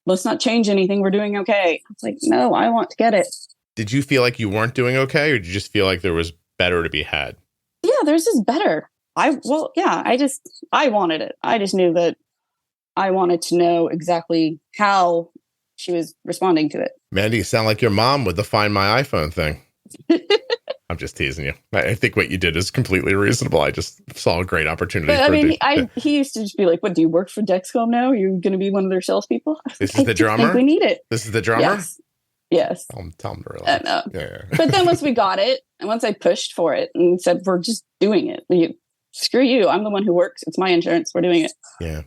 Let's not change anything. We're doing okay. I was like, no, I want to get it. Did you feel like you weren't doing okay, or did you just feel like there was better to be had? Yeah, there's just better. I wanted it. I just knew that I wanted to know exactly how she was responding to it. Mandy, you sound like your mom with the Find My iPhone thing. I'm just teasing you. I think what you did is completely reasonable. I just saw a great opportunity. But he used to just be like, what, do you work for Dexcom now? Are you going to be one of their salespeople? This is the drummer? I think we need it. This is the drummer? Yes. Tell him to relax. Yeah. But then once we got it, and once I pushed for it and said, we're just doing it. Screw you. I'm the one who works. It's my insurance. We're doing it. Yeah.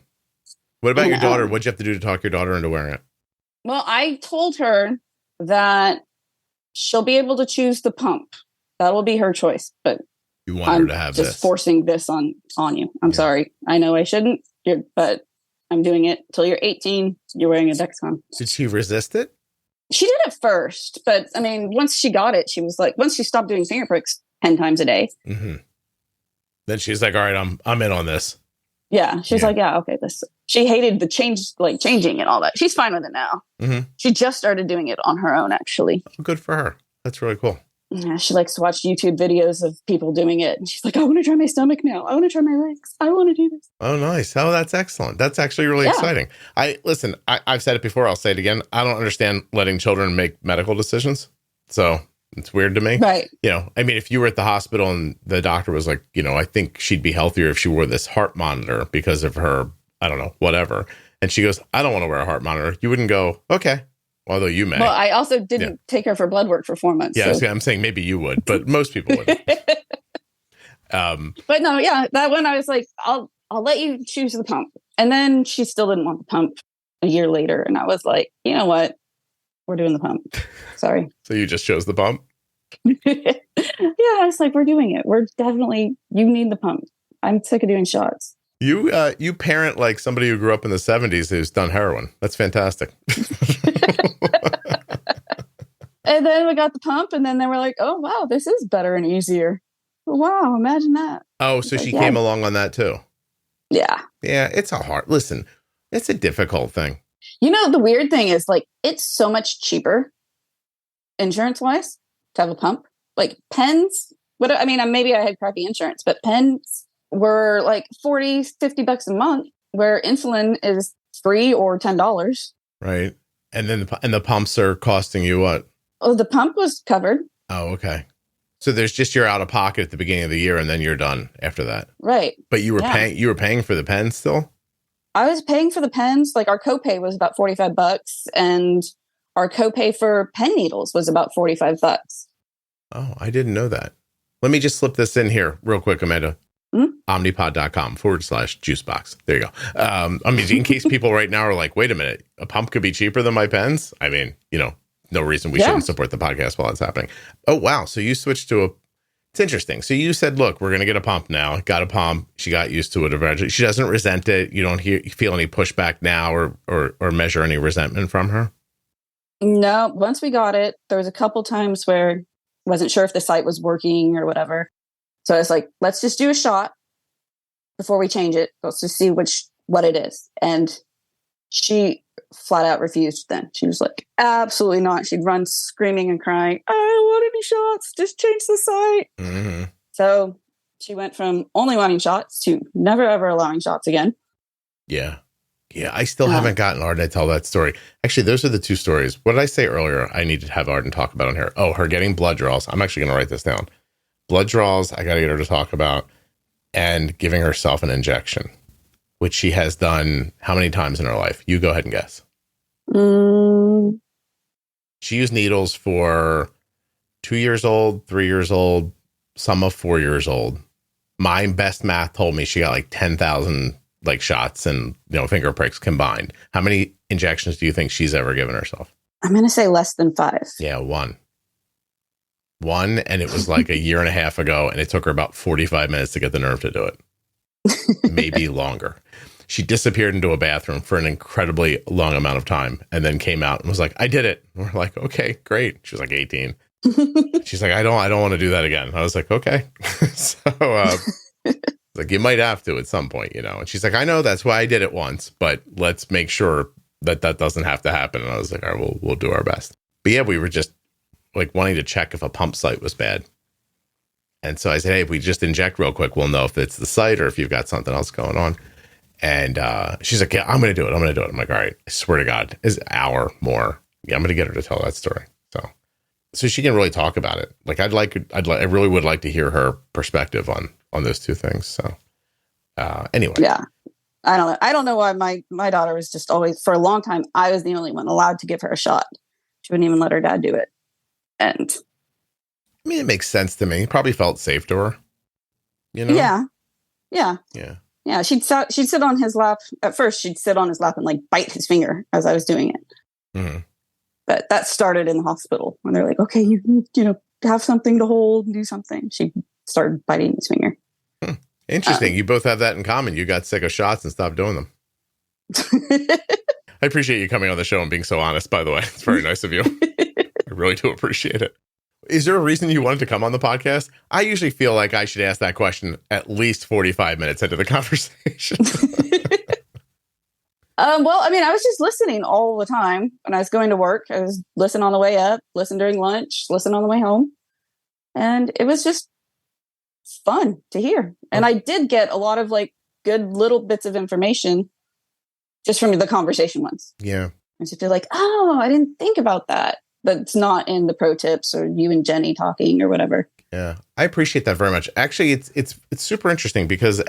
What about your daughter? What'd you have to do to talk your daughter into wearing it? Well, I told her that she'll be able to choose the pump. That will be her choice. But you want her to have just forcing this on you. I'm sorry. I know I shouldn't, but I'm doing it till you're 18. You're wearing a Dexcom. Did she resist it? She did at first, but I mean, once she got it, she was like, once she stopped doing finger pricks 10 times a day. Then she's like, all right, I'm in on this. Yeah. She's like, yeah, okay. She hated the changing and all that. She's fine with it now. She just started doing it on her own, actually. Oh, good for her. That's really cool. Yeah, she likes to watch YouTube videos of people doing it. And she's like, I want to try my stomach now. I want to try my legs. I want to do this. Oh, nice. Oh, that's excellent. That's actually really exciting. I've said it before. I'll say it again. I don't understand letting children make medical decisions. So it's weird to me. Right. I mean, if you were at the hospital and the doctor was like, I think she'd be healthier if she wore this heart monitor because of her, I don't know, whatever. And she goes, I don't want to wear a heart monitor. You wouldn't go, okay. Although you may. Well, I also didn't take her for blood work for 4 months. Yeah, so. I'm saying maybe you would, but most people wouldn't. But no, that one I was like, I'll let you choose the pump. And then she still didn't want the pump a year later. And I was like, you know what? We're doing the pump. Sorry. So you just chose the pump? Yeah, I was like, we're doing it. You need the pump. I'm sick of doing shots. You parent like somebody who grew up in the 70s who's done heroin. That's fantastic. And then we got the pump, and then they were like, oh, wow, this is better and easier. Wow, imagine that. Oh, so she came along on that too. Yeah. Yeah, it's it's a difficult thing. You know, the weird thing is, like, it's so much cheaper insurance-wise to have a pump. Like, pens, maybe I had crappy insurance, but pens were like $40, $50 a month, where insulin is free or $10. Right. And then the pumps are costing you what? Oh, the pump was covered. Oh, okay. So there's just your out of pocket at the beginning of the year, and then you're done after that. Right. But you were paying for the pens still? I was paying for the pens. Like, our copay was about $45, and our copay for pen needles was about $45. Oh, I didn't know that. Let me just slip this in here real quick, Amanda. Omnipod.com/juicebox. There you go. In case people right now are like, wait a minute, a pump could be cheaper than my pens. I mean, no reason we shouldn't support the podcast while it's happening. Oh, wow. So you switched to it's interesting. So you said, look, we're going to get a pump now. Got a pump. She got used to it eventually. She doesn't resent it. You don't feel any pushback now or measure any resentment from her? No. Once we got it, there was a couple times where I wasn't sure if the site was working or whatever. So I was like, let's just do a shot before we change it. Let's just see what it is. And she flat out refused then. She was like, absolutely not. She'd run screaming and crying, I don't want any shots. Just change the site. Mm-hmm. So she went from only wanting shots to never, ever allowing shots again. Yeah. Yeah. I still haven't gotten Arden to tell that story. Actually, those are the two stories. What did I say earlier? I need to have Arden talk about on here. Oh, her getting blood draws. I'm actually going to write this down. Blood draws. I got to get her to talk about, and giving herself an injection, which she has done how many times in her life? You go ahead and guess. She used needles for 2 years old, 3 years old, some of 4 years old. My best math told me she got like 10,000 shots and finger pricks combined. How many injections do you think she's ever given herself? I'm going to say less than 5. Yeah, one, and it was like a year and a half ago, and it took her about 45 minutes to get the nerve to do it. Maybe longer. She disappeared into a bathroom for an incredibly long amount of time and then came out and was like, I did it. And we're like, okay, great. She was like 18. She's like, I don't want to do that again. I was like, okay. So like, you might have to at some point, and she's like, I know, that's why I did it once, but let's make sure that doesn't have to happen. And I was like, all right, we'll do our best. But yeah, we were just like wanting to check if a pump site was bad. And so I said, hey, if we just inject real quick, we'll know if it's the site or if you've got something else going on. And she's like, yeah, I'm going to do it. I'm like, all right, I swear to God, it's an hour more. Yeah, I'm going to get her to tell that story. So she can really talk about it. Like, I really would like to hear her perspective on those two things. So anyway. Yeah. I don't know why my daughter was just always, for a long time, I was the only one allowed to give her a shot. She wouldn't even let her dad do it. And I mean, it makes sense to me. Probably felt safe to her. Yeah. She'd sit on his lap. At first, she'd sit on his lap and bite his finger as I was doing it. Mm-hmm. But that started in the hospital when they're like, okay, you have something to hold and do something. She started biting his finger. Interesting. You both have that in common. You got sick of shots and stopped doing them. I appreciate you coming on the show and being so honest, by the way. It's very nice of you. I really do appreciate it. Is there a reason you wanted to come on the podcast? I usually feel like I should ask that question at least 45 minutes into the conversation. Well, I was just listening all the time when I was going to work. I was listening on the way up, listen during lunch, listen on the way home. And it was just fun to hear. And I did get a lot of good little bits of information just from the conversation ones. Yeah. And so you're like, oh, I didn't think about that. But it's not in the pro tips or you and Jenny talking or whatever. Yeah, I appreciate that very much. Actually, it's super interesting because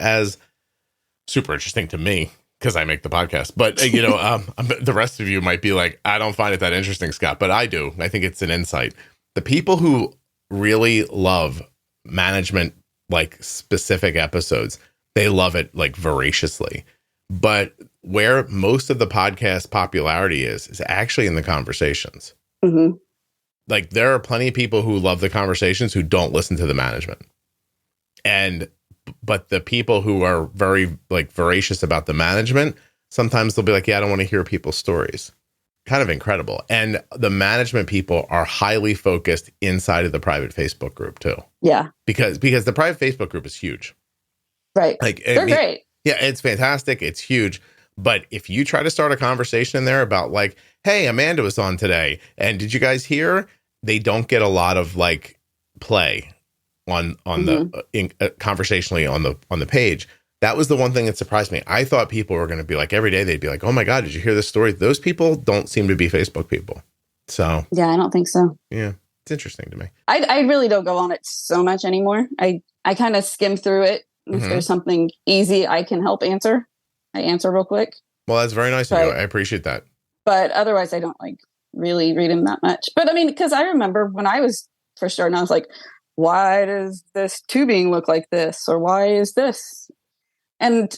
super interesting to me because I make the podcast. But, the rest of you might be like, I don't find it that interesting, Scott, but I do. I think it's an insight. The people who really love management, specific episodes, they love it voraciously. But where most of the podcast popularity is actually in the conversations. Mm-hmm. There are plenty of people who love the conversations who don't listen to the management. But the people who are very voracious about the management, sometimes they'll be like, yeah, I don't want to hear people's stories. kind of incredible. And the management people are highly focused inside of the private Facebook group too. Yeah. Because the private Facebook group is huge. Right. Like they're great. Yeah, it's fantastic. It's huge. But if you try to start a conversation in there about like, hey, Amanda was on today, and did you guys hear? They don't get a lot of like play on the conversationally on the page. That was the one thing that surprised me. I thought people were going to be like every day they'd be like, oh my God, did you hear this story? Those people don't seem to be Facebook people. So yeah, I don't think so. Yeah, it's interesting to me. I really don't go on it so much anymore. I kind of skim through it. If there's something easy I can help answer, I answer real quick. Well, that's very nice of you. I appreciate that. But otherwise, I don't like really read them that much. But I mean, because I remember when I was first starting, I was like, why does this tubing look like this? Or why is this? And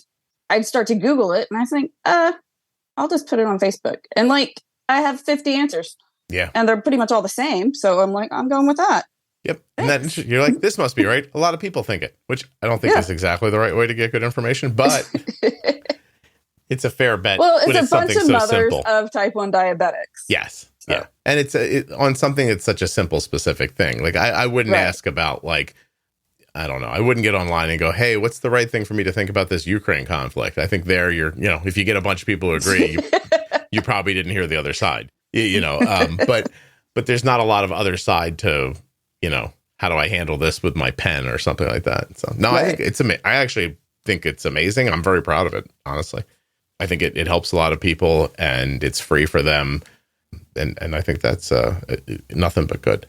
I'd start to Google it and I think, I'll just put it on Facebook. And like, I have 50 answers. Yeah. And they're pretty much all the same. So I'm like, I'm going with that. Yep. And that you're like, this must be right. A lot of people think it, which I don't think is exactly the right way to get good information, but it's a fair bet. Well, it's a bunch of mothers of type 1 diabetics. Yes. So. Yeah. And it's on something that's such a simple, specific thing. Like I wouldn't ask about like, I don't know. I wouldn't get online and go, hey, what's the right thing for me to think about this Ukraine conflict? I think there if you get a bunch of people who agree, you probably didn't hear the other side, but there's not a lot of other side to, how do I handle this with my pen or something like that? So no, I think I actually think it's amazing. I'm very proud of it, honestly. I think it helps a lot of people and it's free for them. And I think that's nothing but good.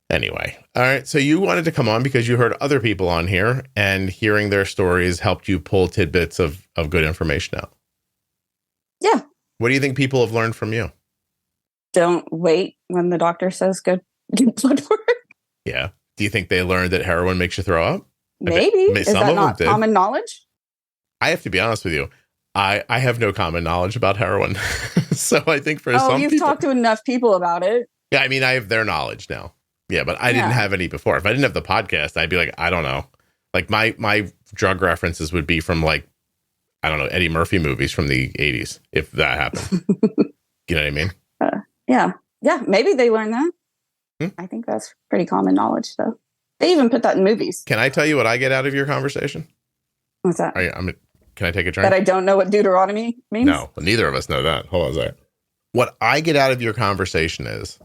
Anyway, all right. So you wanted to come on because you heard other people on here and hearing their stories helped you pull tidbits of good information out. Yeah. What do you think people have learned from you? Don't wait when the doctor says go get blood work. Yeah. Do you think they learned that heroin makes you throw up? Maybe. Is that not common knowledge? I have to be honest with you. I have no common knowledge about heroin. So I think for some people... Oh, you've talked to enough people about it. Yeah, I mean, I have their knowledge now. Yeah, but I didn't have any before. If I didn't have the podcast, I'd be like, I don't know. Like my drug references would be from like, I don't know, Eddie Murphy movies from the 80s, if that happened. You know what I mean? Yeah. Yeah, maybe they learned that. I think that's pretty common knowledge, though. They even put that in movies. Can I tell you what I get out of your conversation? What's that? Can I take a drink? That I don't know what Duderonomy means? No, neither of us know that. Hold on a second. What I get out of your conversation is,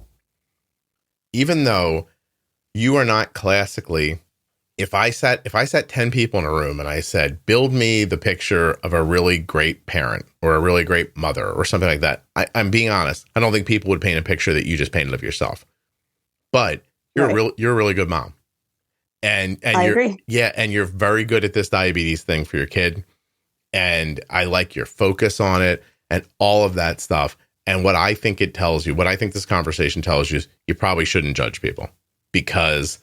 even though you are not classically, if I sat 10 people in a room and I said, build me the picture of a really great parent or a really great mother or something like that, I'm being honest. I don't think people would paint a picture that you just painted of yourself. But you're a really good mom. And I agree. Yeah, and you're very good at this diabetes thing for your kid. And I like your focus on it and all of that stuff. And what I think it tells you, what I think this conversation tells you is you probably shouldn't judge people because,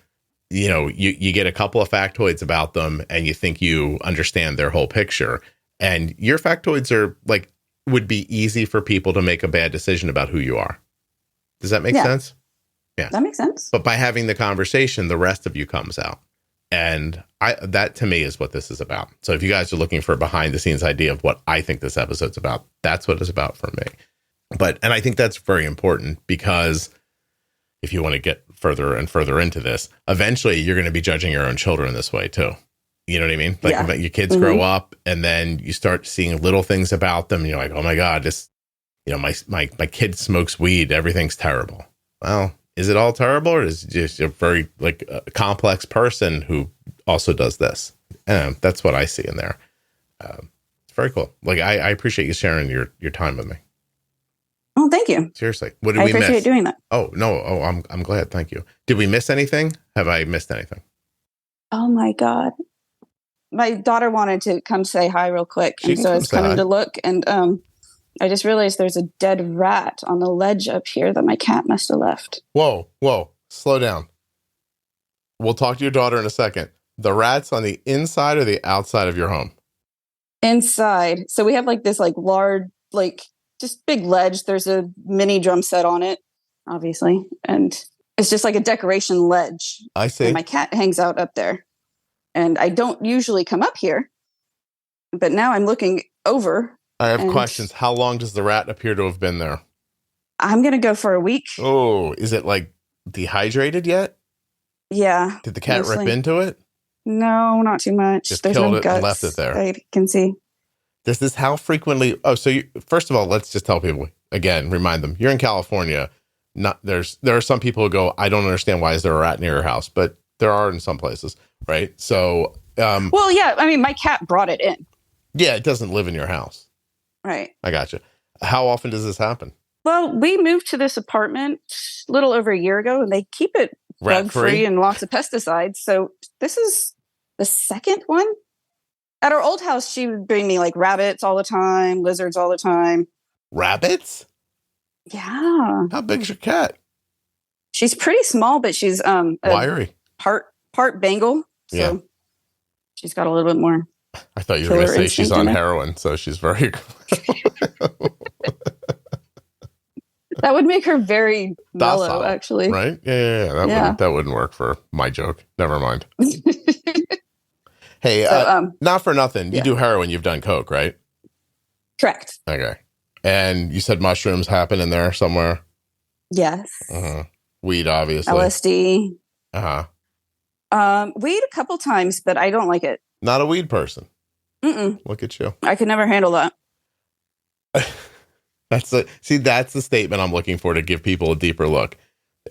you get a couple of factoids about them and you think you understand their whole picture. And your factoids are like, would be easy for people to make a bad decision about who you are. Does that make sense? Yeah. That makes sense. But by having the conversation, the rest of you comes out. And that to me is what this is about. So if you guys are looking for a behind the scenes idea of what I think this episode's about, that's what it's about for me. And I think that's very important because if you want to get further and further into this, eventually you're going to be judging your own children this way too. You know what I mean? Like your kids grow up and then you start seeing little things about them. And you're like, oh my God, this, my kid smokes weed. Everything's terrible. Well, is it all terrible or is it just a very a complex person who also does this? And that's what I see in there. It's very cool. Like I appreciate you sharing your time with me. Oh, thank you. Seriously. What did we miss? I appreciate doing that. Oh, no. Oh, I'm glad. Thank you. Did we miss anything? Have I missed anything? Oh my God. My daughter wanted to come say hi real quick. And so I was coming to look and I just realized there's a dead rat on the ledge up here that my cat must have left. Whoa. Slow down. We'll talk to your daughter in a second. The rat's on the inside or the outside of your home? Inside. So we have this large, just big ledge. There's a mini drum set on it, obviously. And it's just like a decoration ledge. I see. And my cat hangs out up there. And I don't usually come up here. But now I'm looking over. I have questions. How long does the rat appear to have been there? I'm going to go for a week. Oh, is it like dehydrated yet? Yeah. Did the cat mostly. rip into it? No, not too much. Just There's killed no it guts and left it there. I can see. Does this how frequently? Oh, so first of all, let's just tell people again, remind them you're in California. There are some people who go, I don't understand why is there a rat near your house, but there are in some places, right? So, well, yeah, I mean, my cat brought it in. Yeah, it doesn't live in your house, right? I gotcha. How often does this happen? Well, we moved to this apartment a little over a year ago, and they keep it bug-free and lots of pesticides. So this is the second one. At our old house, she would bring me like rabbits all the time, lizards all the time. Rabbits? Yeah. How big's your cat? She's pretty small, but she's wiry. Part Bengal. So yeah. She's got a little bit more. I thought you were going to say she's on heroin, so she's very. That would make her very mellow, docile, actually. Right? Yeah. That wouldn't work for my joke. Never mind. Hey, not for nothing. You do heroin. You've done coke, right? Correct. Okay. And you said mushrooms happen in there somewhere? Yes. Weed, obviously. LSD. Uh-huh. Weed a couple times, but I don't like it. Not a weed person. Mm-mm. Look at you. I could never handle that. That's the statement I'm looking for to give people a deeper look.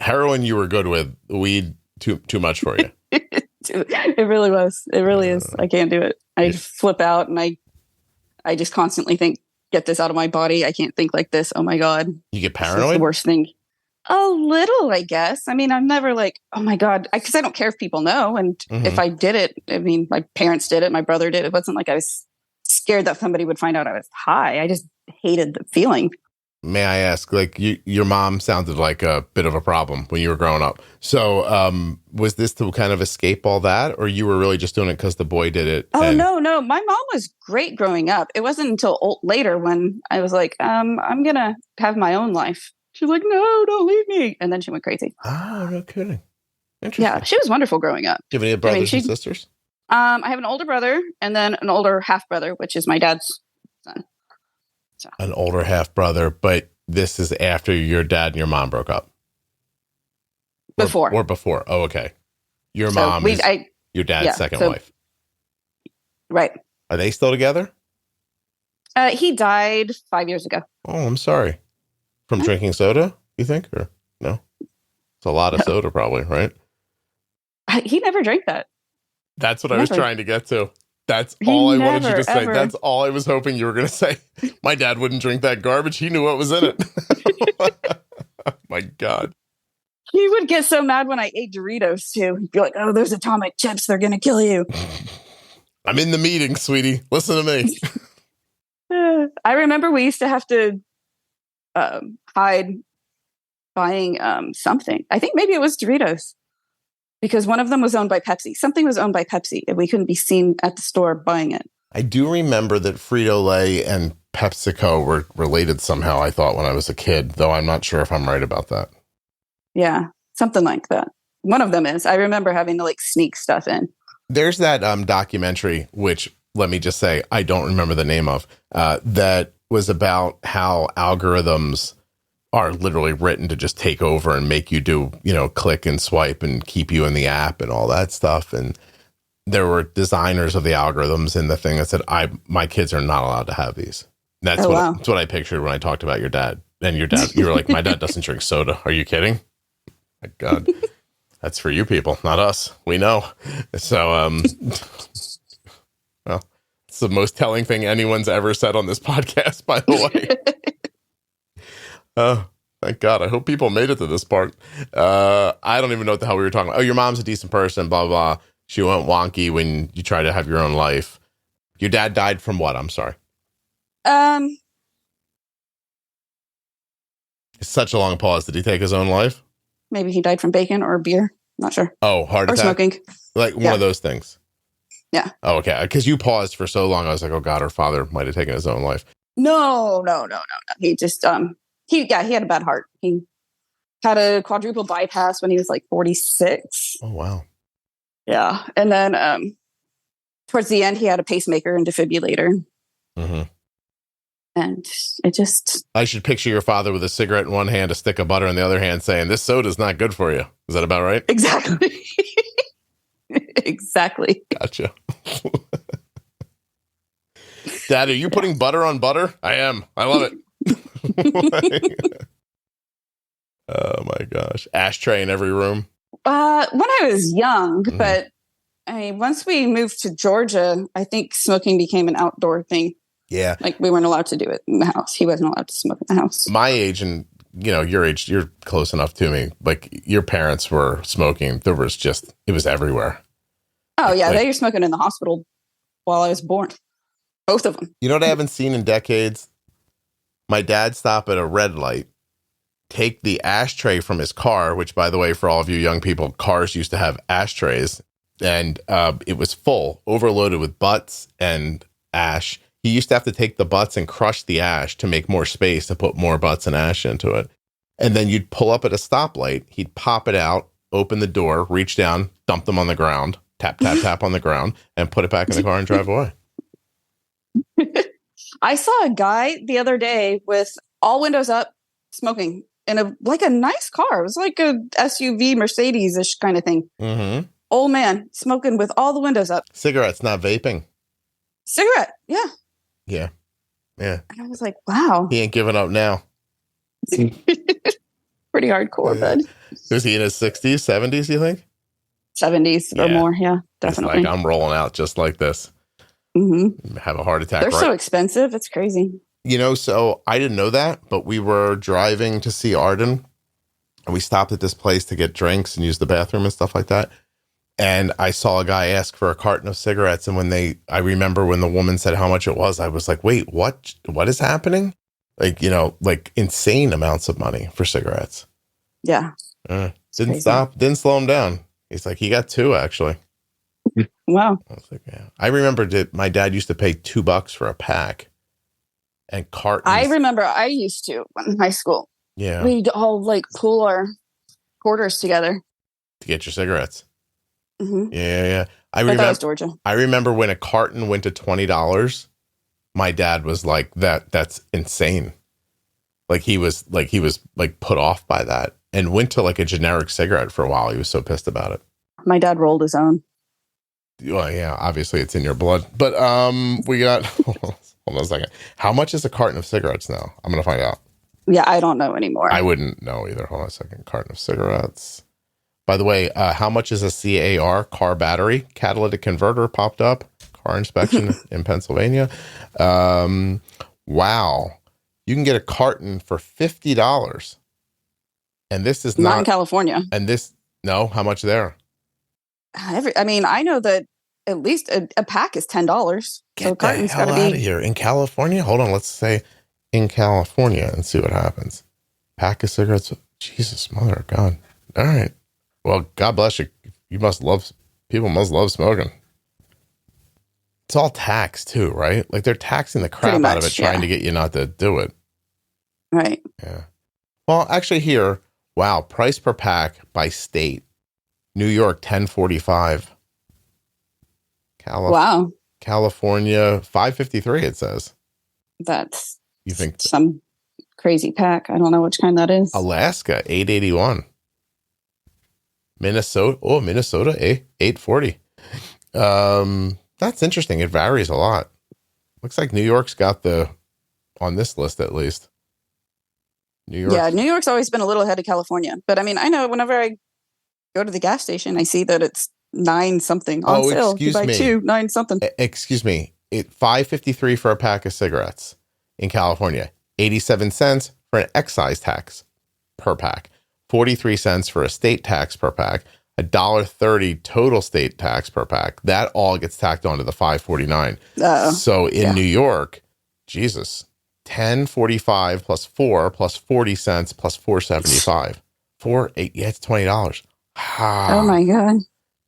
Heroin you were good with, weed too much for you. It really was. It really is. I can't do it. I flip out and I just constantly think, get this out of my body. I can't think like this. Oh my God. You get paranoid? It's the worst thing. A little, I guess. I mean, I'm never like, oh my God, because I don't care if people know. And if I did it, I mean, my parents did it. My brother did it. It wasn't like I was scared that somebody would find out I was high. I just hated the feeling. May I ask, like your mom sounded like a bit of a problem when you were growing up. So was this to kind of escape all that, or you were really just doing it because the boy did it? Oh, no. My mom was great growing up. It wasn't until later when I was like, I'm going to have my own life. She's like, no, don't leave me. And then she went crazy. Oh, no kidding. Interesting. Yeah, she was wonderful growing up. Do you have any brothers and sisters? I have an older brother and then an older half brother, which is my dad's son. So. An older half brother, but this is after your dad and your mom broke up. Before. Or before. Oh, okay. Your mom is your dad's second wife. Right. Are they still together? He died 5 years ago. Oh, I'm sorry. From drinking soda, you think? Or no? It's a lot of soda probably, right? He never drank that. That's what I was trying to get to. That's all I wanted you to say. Ever. That's all I was hoping you were going to say. My dad wouldn't drink that garbage. He knew what was in it. Oh, my God. He would get so mad when I ate Doritos, too. He'd be like, oh, those atomic chips. They're going to kill you. I'm in the meeting, sweetie. Listen to me. I remember we used to have to hide buying something. I think maybe it was Doritos. Because one of them was owned by Pepsi. Something was owned by Pepsi, and we couldn't be seen at the store buying it. I do remember that Frito-Lay and PepsiCo were related somehow, I thought, when I was a kid, though I'm not sure if I'm right about that. Yeah, something like that. One of them is. I remember having to sneak stuff in. There's that documentary, which, let me just say, I don't remember the name of, that was about how algorithms are literally written to just take over and make you do, click and swipe and keep you in the app and all that stuff. And there were designers of the algorithms in the thing that said, my kids are not allowed to have these. That's what I pictured when I talked about your dad. And your dad, you were like, my dad doesn't drink soda. Are you kidding? My God, that's for you people, not us. We know. So, well, it's the most telling thing anyone's ever said on this podcast, by the way. Oh, thank God. I hope people made it to this part. I don't even know what the hell we were talking about. Oh, your mom's a decent person, blah, blah, blah. She went wonky when you try to have your own life. Your dad died from what? I'm sorry. It's such a long pause. Did he take his own life? Maybe he died from bacon or beer. Not sure. Oh, heart attack? Or smoking. Like one of those things. Yeah. Oh, okay. Because you paused for so long. I was like, oh, God, her father might have taken his own life. No. He just... He had a bad heart. He had a quadruple bypass when he was 46. Oh, wow. Yeah. And then towards the end, he had a pacemaker and defibrillator. Mm-hmm. And it just... I should picture your father with a cigarette in one hand, a stick of butter in the other hand, saying, "This soda's not good for you." Is that about right? Exactly. Exactly. Gotcha. Dad, are you putting butter on butter? I am. I love it. Oh my gosh. Ashtray in every room. When I was young, but once we moved to Georgia, I think smoking became an outdoor thing. Yeah. Like we weren't allowed to do it in the house. He wasn't allowed to smoke in the house. My age and, your age, you're close enough to me. Like your parents were smoking. It was everywhere. Oh yeah. They were smoking in the hospital while I was born. Both of them. You know what I haven't seen in decades? My dad stop at a red light, take the ashtray from his car, which, by the way, for all of you young people, cars used to have ashtrays, and it was full, overloaded with butts and ash. He used to have to take the butts and crush the ash to make more space to put more butts and ash into it. And then you'd pull up at a stoplight, he'd pop it out, open the door, reach down, dump them on the ground, tap, tap, tap on the ground, and put it back in the car and drive away. I saw a guy the other day with all windows up smoking in a nice car. It was like a SUV Mercedes-ish kind of thing. Mm-hmm. Old man smoking with all the windows up. Cigarettes, not vaping. Cigarette. Yeah. Yeah. Yeah. And I was like, wow. He ain't giving up now. Pretty hardcore, bud. Was he in his 60s, 70s, you think? 70s or more. Yeah, definitely. It's like, I'm rolling out just like this. Mm-hmm. Have a heart attack. They're so expensive. It's crazy. So I didn't know that, but we were driving to see Arden, and we stopped at this place to get drinks and use the bathroom and stuff like that. And I saw a guy ask for a carton of cigarettes. And I remember when the woman said how much it was, I was like, wait, what is happening? Like insane amounts of money for cigarettes. Yeah. Didn't slow him down. He's like, he got 2 actually. Wow. I was like, yeah. I remember my dad used to pay $2 for a pack and cartons. I remember I used to in high school. Yeah. We'd all pool our quarters together to get your cigarettes. Mm-hmm. Yeah. That was Georgia. I remember when a carton went to $20, my dad was like, that's insane. He was put off by that and went to a generic cigarette for a while. He was so pissed about it. My dad rolled his own. Well, yeah, obviously it's in your blood. But we got hold on a second. How much is a carton of cigarettes now? I'm gonna find out. Yeah, I don't know anymore. I wouldn't know either. Hold on a second. Carton of cigarettes. By the way, how much is a car battery? Catalytic converter popped up. Car inspection in Pennsylvania. Wow. You can get a carton for $50. And this is not in California. And how much there? I know that at least a pack is $10. Get the hell out of here. In California? Hold on, let's say in California and see what happens. Pack of cigarettes. Jesus, mother of God. All right. Well, God bless you. People must love smoking. It's all taxed too, right? They're taxing the crap out of it, trying to get you not to do it. Right. Yeah. Well, actually here, wow, price per pack by state. New York, $10.45. Wow. California, $5.53, it says. That's you think some crazy pack. I don't know which kind that is. Alaska, $8.81. Minnesota, $8.40. That's interesting. It varies a lot. Looks like New York's got on this list at least. New York. Yeah, New York's always been a little ahead of California. But I know whenever I go to the gas station, I see that it's 9 something on sale. Excuse you buy me. 2, 9 something. Excuse me. $5.53 for a pack of cigarettes in California. 87 cents for an excise tax per pack. 43 cents for a state tax per pack. $1.30 total state tax per pack. That all gets tacked onto the $5.49. So in New York, Jesus, $10.45 plus 4 plus 40 cents plus $4.75. It's $20. Oh my God.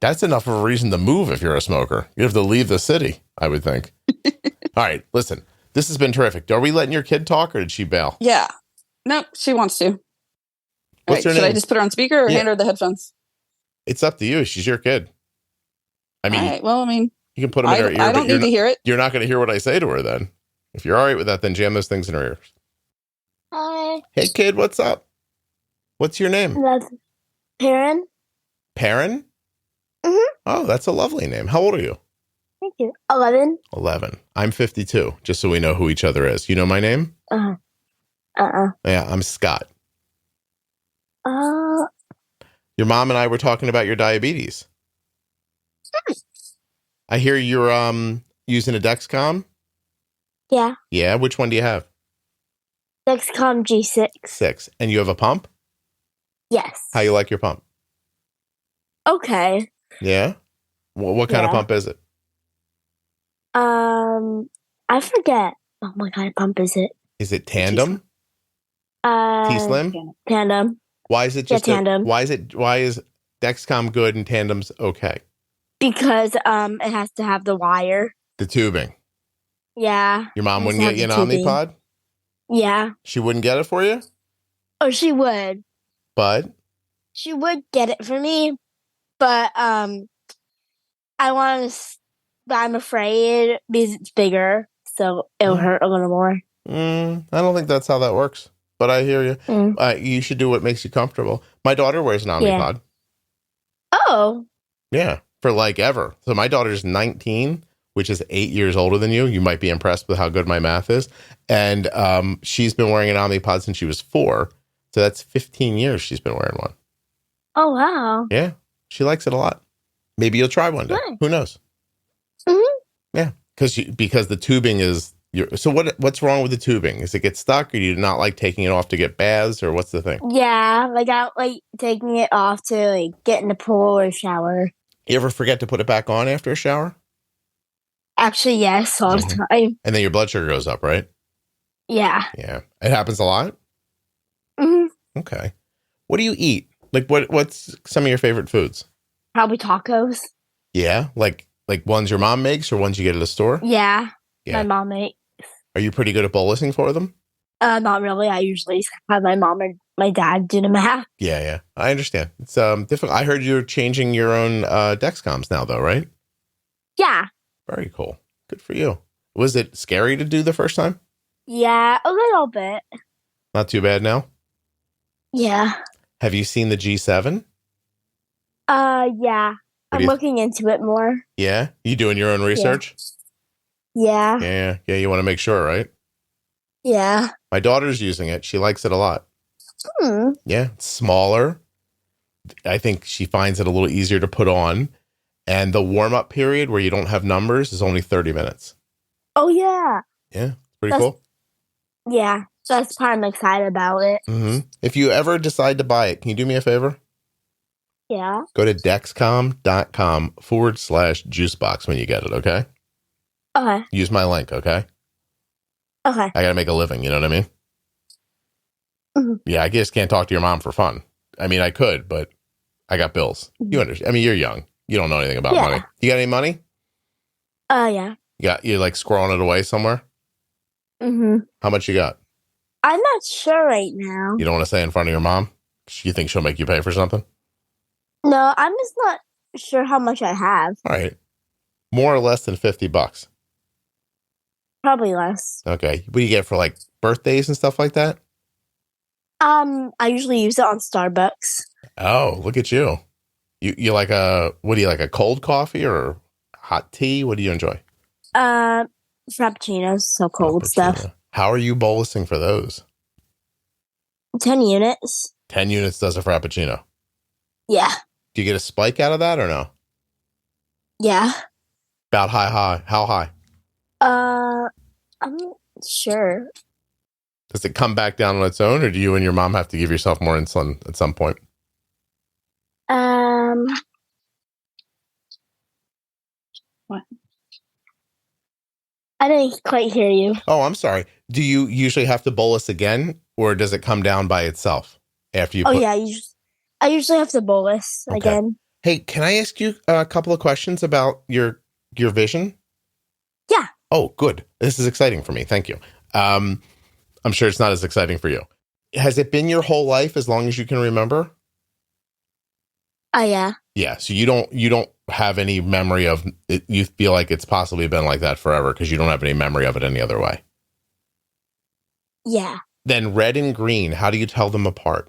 That's enough of a reason to move if you're a smoker. You have to leave the city, I would think. All right, listen, this has been terrific. Are we letting your kid talk or did she bail? Yeah. No, she wants to. What's her name? Should I just put her on speaker or hand her the headphones? It's up to you. She's your kid. All right, well, you can put them in her ear. I don't need to hear it. You're not going to hear what I say to her then. If you're all right with that, then jam those things in her ears. Hi. Hey, kid, what's up? What's your name? That's Perrin. Perrin? Mm-hmm. Oh, that's a lovely name. How old are you? Thank you. 11. 11. I'm 52, just so we know who each other is. You know my name? Yeah, I'm Scott. Your mom and I were talking about your diabetes. I hear you're using a Dexcom? Yeah. Yeah, which one do you have? Dexcom G6. 6. And you have a pump? Yes. How you like your pump? Okay. Yeah? What kind of pump is it? I forget. Oh, what kind of pump is it? Is it Tandem? T-Slim? Tandem. Why is it just Tandem? Why is Dexcom good and Tandem's okay? Because it has to have the wire. The tubing. Yeah. Your mom wouldn't get you an Omnipod? Yeah. She wouldn't get it for you? Oh, she would. But? She would get it for me, but I want to. But I'm afraid because it's bigger, so it'll hurt a little more. I don't think that's how that works. But I hear you. You should do what makes you comfortable. My daughter wears an Omnipod. Yeah. Oh. Yeah, for like ever. So my daughter's 19, which is 8 years older than you. You might be impressed with how good my math is. And she's been wearing an Omnipod since she was 4. So that's 15 years she's been wearing one. Oh, wow. Yeah, she likes it a lot. Maybe you'll try one day. Nice. Who knows? Mm-hmm. Yeah, because the tubing is... So what's wrong with the tubing? Is it get stuck, or do you not like taking it off to get baths, or what's the thing? Yeah, like I don't like taking it off to like get in the pool or shower. You ever forget to put it back on after a shower? Actually, yes, all the time. And then your blood sugar goes up, right? Yeah. Yeah. It happens a lot? Mm-hmm. Okay. What do you eat? Like what's some of your favorite foods? Probably tacos. Yeah? Like ones your mom makes or ones you get at a store? Yeah. Yeah. My mom makes. Are you pretty good at bolusing for them? Not really. I usually have my mom or my dad do the math. Yeah. I understand. It's difficult. I heard you're changing your own Dexcoms now though, right? Yeah. Very cool. Good for you. Was it scary to do the first time? Yeah, a little bit. Not too bad now? Yeah. Have you seen the G7? Yeah. I'm looking into it more. Yeah? You doing your own research? Yeah. Yeah, you want to make sure, right? Yeah. My daughter's using it. She likes it a lot. Yeah, it's smaller. I think she finds it a little easier to put on. And the warm-up period where you don't have numbers is only 30 minutes. Oh, yeah. Yeah, pretty cool. Yeah, so that's part I'm excited about it. Mm-hmm. If you ever decide to buy it, can you do me a favor? Yeah. Go to Dexcom.com/juicebox when you get it, okay? Okay. Use my link, okay? Okay. I got to make a living, you know what I mean? Mm-hmm. Yeah, I just can't talk to your mom for fun. I mean, I could, but I got bills. You understand? I mean, you're young. You don't know anything about money. You got any money? Yeah. You're like squirreling it away somewhere? Mm-hmm. How much you got? I'm not sure right now. You don't want to say in front of your mom? You think she'll make you pay for something? No, I'm just not sure how much I have. All right. More or less than $50. Probably less. Okay. What do you get for like birthdays and stuff like that? I usually use it on Starbucks. Oh, look at you. You like what do you like, a cold coffee or hot tea? What do you enjoy? Frappuccinos, so cold stuff. How are you bolusing for those? 10 units. 10 units does a Frappuccino. Yeah. Do you get a spike out of that or no? Yeah. About high. How high? I'm not sure. Does it come back down on its own, or do you and your mom have to give yourself more insulin at some point? What? I didn't quite hear you. Oh, I'm sorry. Do you usually have to bolus again, or does it come down by itself after you? Yeah. I usually have to bolus again. Hey, can I ask you a couple of questions about your vision? Yeah. Oh, good. This is exciting for me. Thank you. I'm sure it's not as exciting for you. Has it been your whole life as long as you can remember? Yeah. Yeah. So you don't have any memory of it. You feel like it's possibly been like that forever because you don't have any memory of it any other way. Yeah. Then red and green, how do you tell them apart?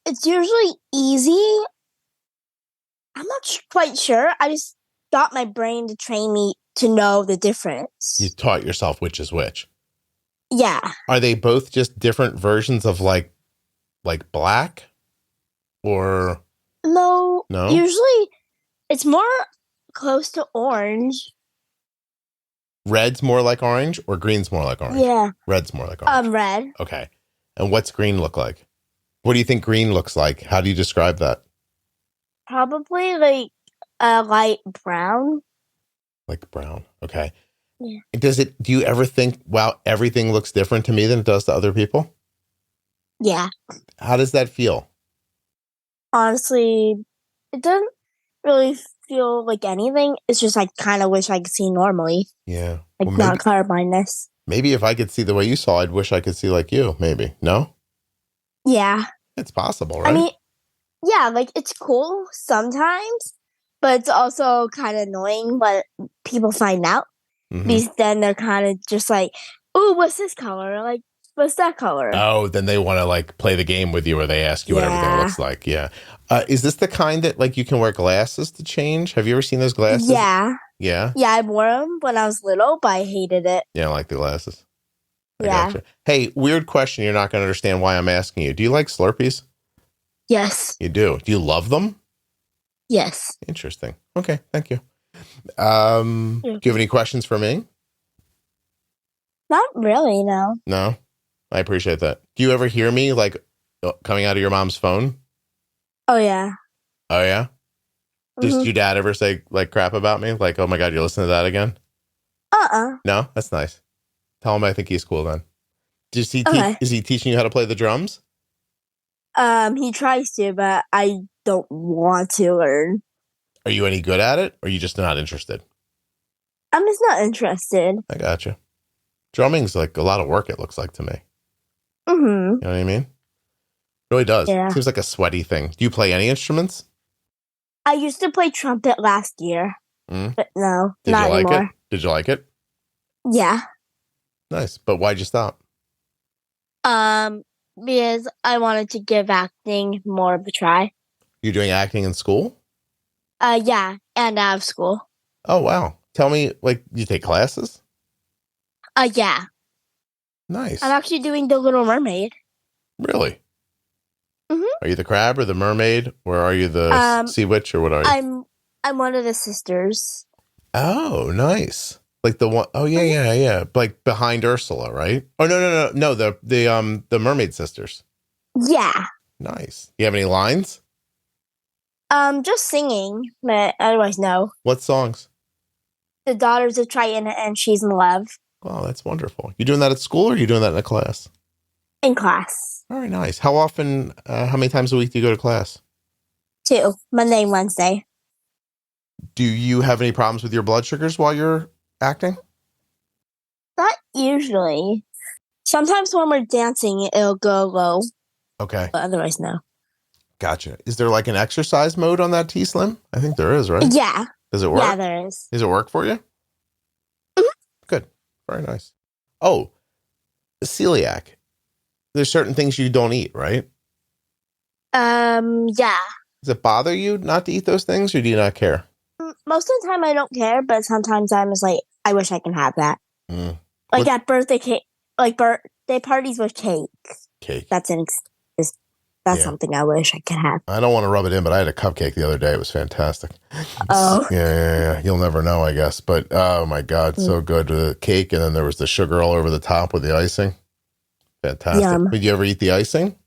It's usually easy. I'm not quite sure. I just got my brain to train me to know the difference. You taught yourself which is which. Yeah. Are they both just different versions of like black? Or No. No? Usually it's more close to orange. Red's more like orange or green's more like orange? Yeah. Red's more like orange. Red. Okay. And what's green look like? What do you think green looks like? How do you describe that? Probably like a light brown. Like brown. Okay. Yeah. Do you ever think, wow, everything looks different to me than it does to other people? Yeah. How does that feel? Honestly, it doesn't really feel like anything. It's just I kind of wish I could see normally. Yeah. Like Well, not colorblindness. maybe if I could see the way you saw, I'd wish I could see like you. Maybe. No? Yeah. It's possible, right? I mean, yeah, like it's cool sometimes, but it's also kind of annoying when people find out Mhm. because then they're kind of just like, "Ooh, what's this color? Like, what's that color?" Oh, then they want to like play the game with you where they ask you what everything Yeah. looks like. Yeah. Is this the kind that like you can wear glasses to change? Have you ever seen those glasses? Yeah. Yeah. Yeah, I wore them when I was little, but I hated it. Yeah, I like the glasses. I Yeah. gotcha. Hey, weird question. You're not going to understand why I'm asking you. Do you like Slurpees? Yes. You do. Do you love them? Yes. Interesting. Okay. Thank you. Do you have any questions for me? Not really, no. No? I appreciate that. Do you ever hear me like coming out of your mom's phone? Oh, yeah. Oh, yeah? Does Mhm. your dad ever say like crap about me? Like, oh my God, you're listening to that again? Uh-uh. No? That's nice. Tell him I think he's cool then. Is he Okay. teaching you how to play the drums? He tries to, but I don't want to learn. Are you any good at it? Or are you just not interested? I'm just not interested. I gotcha. Drumming's like a lot of work, it looks like to me. Mm-hmm. You know what I mean? It really does. Yeah. Seems like a sweaty thing. Do you play any instruments? I used to play trumpet last year, Mm. but no, Did not you like anymore. it? Did you like it? Yeah. Nice. But why'd you stop? Because I wanted to give acting more of a try. You're doing acting in school? Yeah, and out of school. Oh, wow. Tell me, like, you take classes? Yeah. Nice. I'm actually doing The Little Mermaid. Really? Mhm. Are you the crab or the mermaid? Or are you the sea witch or what are you? I'm one of the sisters. Oh, nice. Like the one, oh yeah. Like behind Ursula, right? Oh no. The mermaid sisters. Yeah. Nice. You have any lines? Just singing, but otherwise no. What songs? The Daughters of Triton and She's in Love Oh, that's wonderful. You doing that at school or are you doing that in a class? in class. Very nice. How often, how many times a week do you go to class? 2, Monday and Wednesday. Do you have any problems with your blood sugars while you're acting? Not usually. Sometimes when we're dancing, it'll go low, Okay. but otherwise no. Gotcha. Is there like an exercise mode on that T-Slim? I think there is, right? Yeah. Does it work? Yeah, there is. Does it work for you? Mhm. Good. Very nice. Oh, celiac. There's certain things you don't eat, right? Yeah. Does it bother you not to eat those things or do you not care? Most of the time I don't care, but sometimes I'm just like, I wish I can have that. Mm. Like What- at birthday cake, like birthday parties with cake. Cake. That's Yeah. something I wish I could have. I don't want to rub it in, but I had a cupcake the other day. It was fantastic. Oh. Yeah. You'll never know, I guess. But oh my God, so good. The cake, and then there was the sugar all over the top with the icing. Fantastic. Yum. Did you ever eat the icing?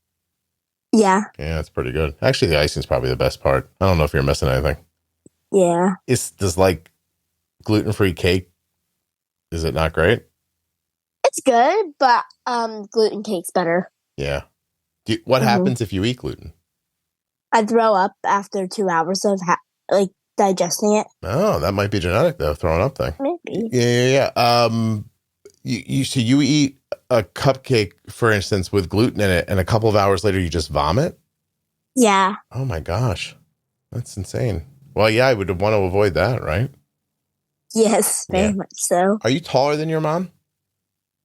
Yeah. Yeah, it's pretty good. Actually, the icing's probably the best part. I don't know if you're missing anything. Yeah. Does like gluten-free cake, is it not great? It's good, but gluten cake's better. Yeah. What Mhm. happens if you eat gluten? I throw up after 2 hours of digesting it. Oh, that might be genetic though, throwing up thing. Maybe. Yeah. You eat a cupcake, for instance, with gluten in it, and a couple of hours later you just vomit? Yeah. Oh my gosh. That's insane. Well, yeah, I would want to avoid that, right? Yes, very Yeah. much so. Are you taller than your mom?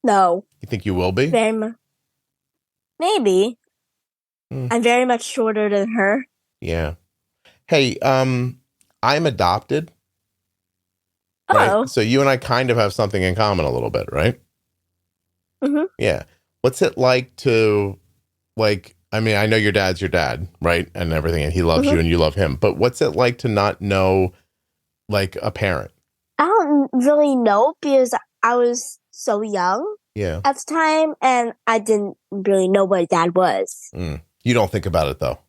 No. You think you will be? Very much. Maybe. I'm very much shorter than her. Yeah. Hey, I'm adopted. Oh. Right? So you and I kind of have something in common a little bit, right? Mm-hmm. Yeah. What's it like to, like, I mean, I know your dad's your dad, right? And everything, and he loves you and you love him. But what's it like to not know, like, a parent? I don't really know because I was so young at the time, and I didn't really know what dad was. You don't think about it, though?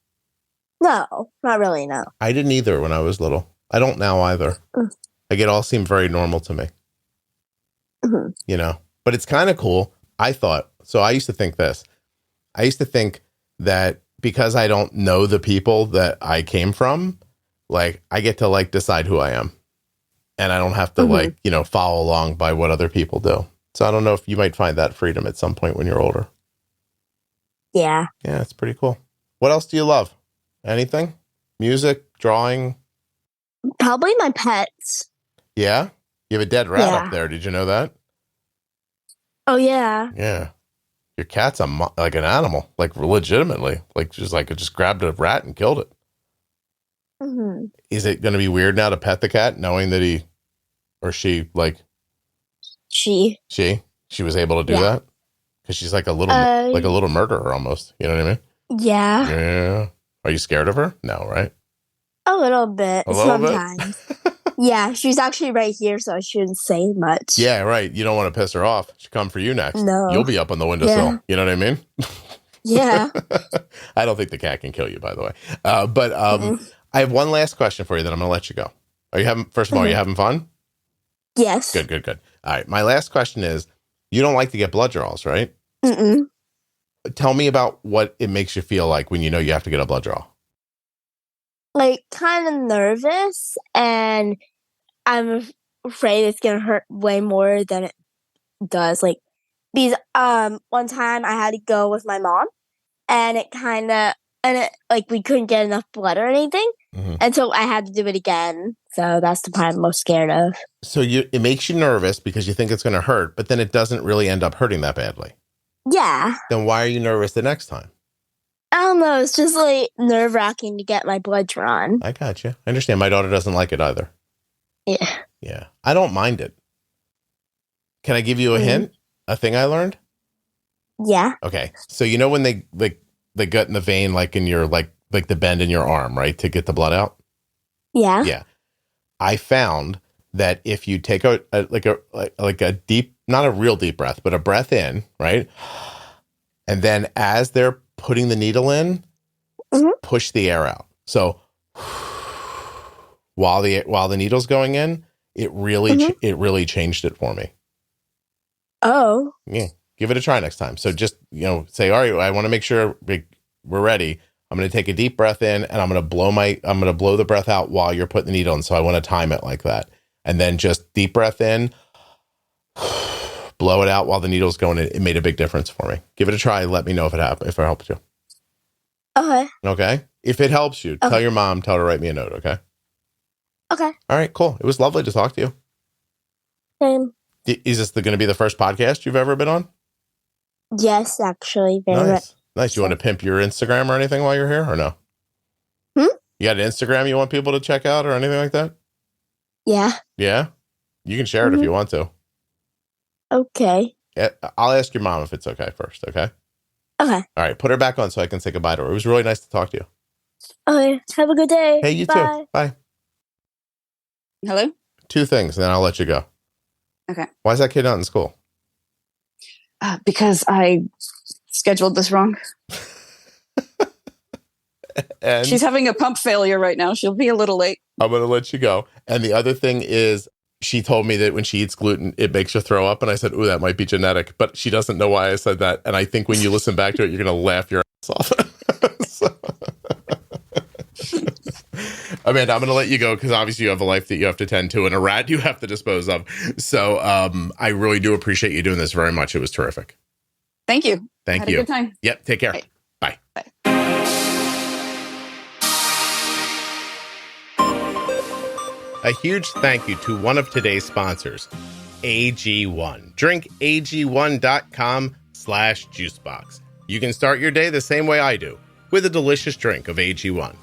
No, not really, no. I didn't either when I was little. I don't now either. Like, it all seemed very normal to me. You know? But it's kind of cool. I thought, so I used to think this. I used to think that because I don't know the people that I came from, like, I get to, like, decide who I am. And I don't have to, like, you know, follow along by what other people do. So I don't know if you might find that freedom at some point when you're older. Yeah. Yeah, it's pretty cool. What else do you love? Anything? Music, drawing? Probably my pets. Yeah? You have a dead rat up there. Did you know that? Oh, yeah. Yeah. Your cat's like an animal, like legitimately. Like just grabbed a rat and killed it. Is it going to be weird now to pet the cat knowing that he or she, like... She was able to do that? Because she's like a little murderer almost. You know what I mean? Yeah. Yeah. Are you scared of her? No, right? A little bit. Sometimes. Bit? Yeah, she's actually right here, so I shouldn't say much. Yeah, right. You don't want to piss her off. She'll come for you next. No. You'll be up on the windowsill. You know what I mean? Yeah. I don't think the cat can kill you, by the way. But I have one last question for you, then I'm going to let you go. First of all, are you having fun? Yes. Good. All right. My last question is, you don't like to get blood draws, right? Tell me about what it makes you feel like when you know you have to get a blood draw. Like, kind of nervous, and I'm afraid it's going to hurt way more than it does. Like, because one time I had to go with my mom, and we couldn't get enough blood or anything. And so I had to do it again. So that's the part I'm most scared of. So it makes you nervous because you think it's going to hurt, but then it doesn't really end up hurting that badly. Yeah. Then why are you nervous the next time? I don't know. It's just like nerve-wracking to get my blood drawn. I got you. I understand. My daughter doesn't like it either. Yeah. Yeah. I don't mind it. Can I give you a hint? A thing I learned? Yeah. Okay. So you know when they gut in the vein, like in your like the bend in your arm, right, to get the blood out? Yeah. Yeah. I found that if you take a deep, not a real deep breath, but a breath in, right, and then as they're putting the needle in, push the air out. So while the needle's going in, it really changed it for me. Oh. Yeah. Give it a try next time. So just, say, all right, I want to make sure we're ready. I'm going to take a deep breath in and I'm going to blow the breath out while you're putting the needle in. So I want to time it like that. And then just deep breath in, blow it out while the needle's going in. It made a big difference for me. Give it a try. Let me know if it helped you. Okay. Okay. If it helps you, tell your mom, tell her to write me a note. Okay. Okay. All right, cool. It was lovely to talk to you. Same. Is this going to be the first podcast you've ever been on? Yes, actually. Very much. Nice. You want to pimp your Instagram or anything while you're here or no? You got an Instagram you want people to check out or anything like that? Yeah. Yeah? You can share it if you want to. Okay. Yeah, I'll ask your mom if it's okay first, okay? Okay. All right, put her back on so I can say goodbye to her. It was really nice to talk to you. Okay. Have a good day. Hey, you Bye. too. Bye. Hello? 2 things, and then I'll let you go. Okay. Why is that kid not in school? Because I scheduled this wrong. And she's having a pump failure right now. She'll be a little late. I'm going to let you go. And the other thing is she told me that when she eats gluten, it makes her throw up. And I said, ooh, that might be genetic. But she doesn't know why I said that. And I think when you listen back to it, you're going to laugh your ass off. Amanda, I'm going to let you go because obviously you have a life that you have to tend to and a rat you have to dispose of. So I really do appreciate you doing this very much. It was terrific. Thank you. Thank Had you. A good time. Yep. Take care. Bye. Bye. A huge thank you to one of today's sponsors, AG1. Drink AG1.com/juicebox. You can start your day the same way I do, with a delicious drink of AG1.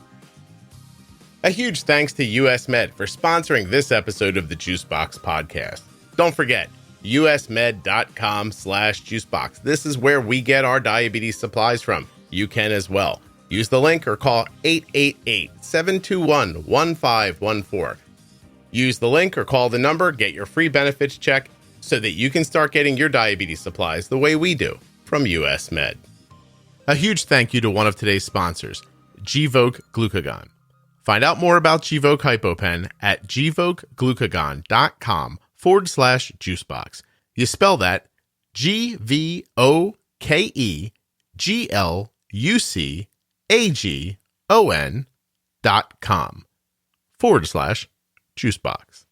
A huge thanks to US Med for sponsoring this episode of the Juicebox Podcast. Don't forget, usmed.com/juicebox. This is where we get our diabetes supplies from. You can as well. Use the link or call 888-721-1514. Use the link or call the number, get your free benefits check so that you can start getting your diabetes supplies the way we do from US Med. A huge thank you to one of today's sponsors, Gvoke Glucagon. Find out more about Gvoke HypoPen at gvokeglucagon.com/juicebox. You spell that GVOKEGLUCAGON.com/juicebox.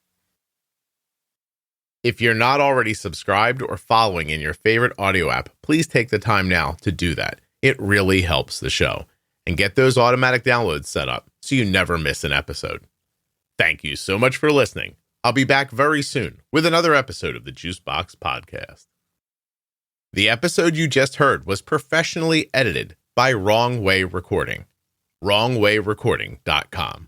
If you're not already subscribed or following in your favorite audio app, please take the time now to do that. It really helps the show. And get those automatic downloads set up so you never miss an episode. Thank you so much for listening. I'll be back very soon with another episode of the Juicebox Podcast. The episode you just heard was professionally edited by Wrong Way Recording. WrongWayRecording.com.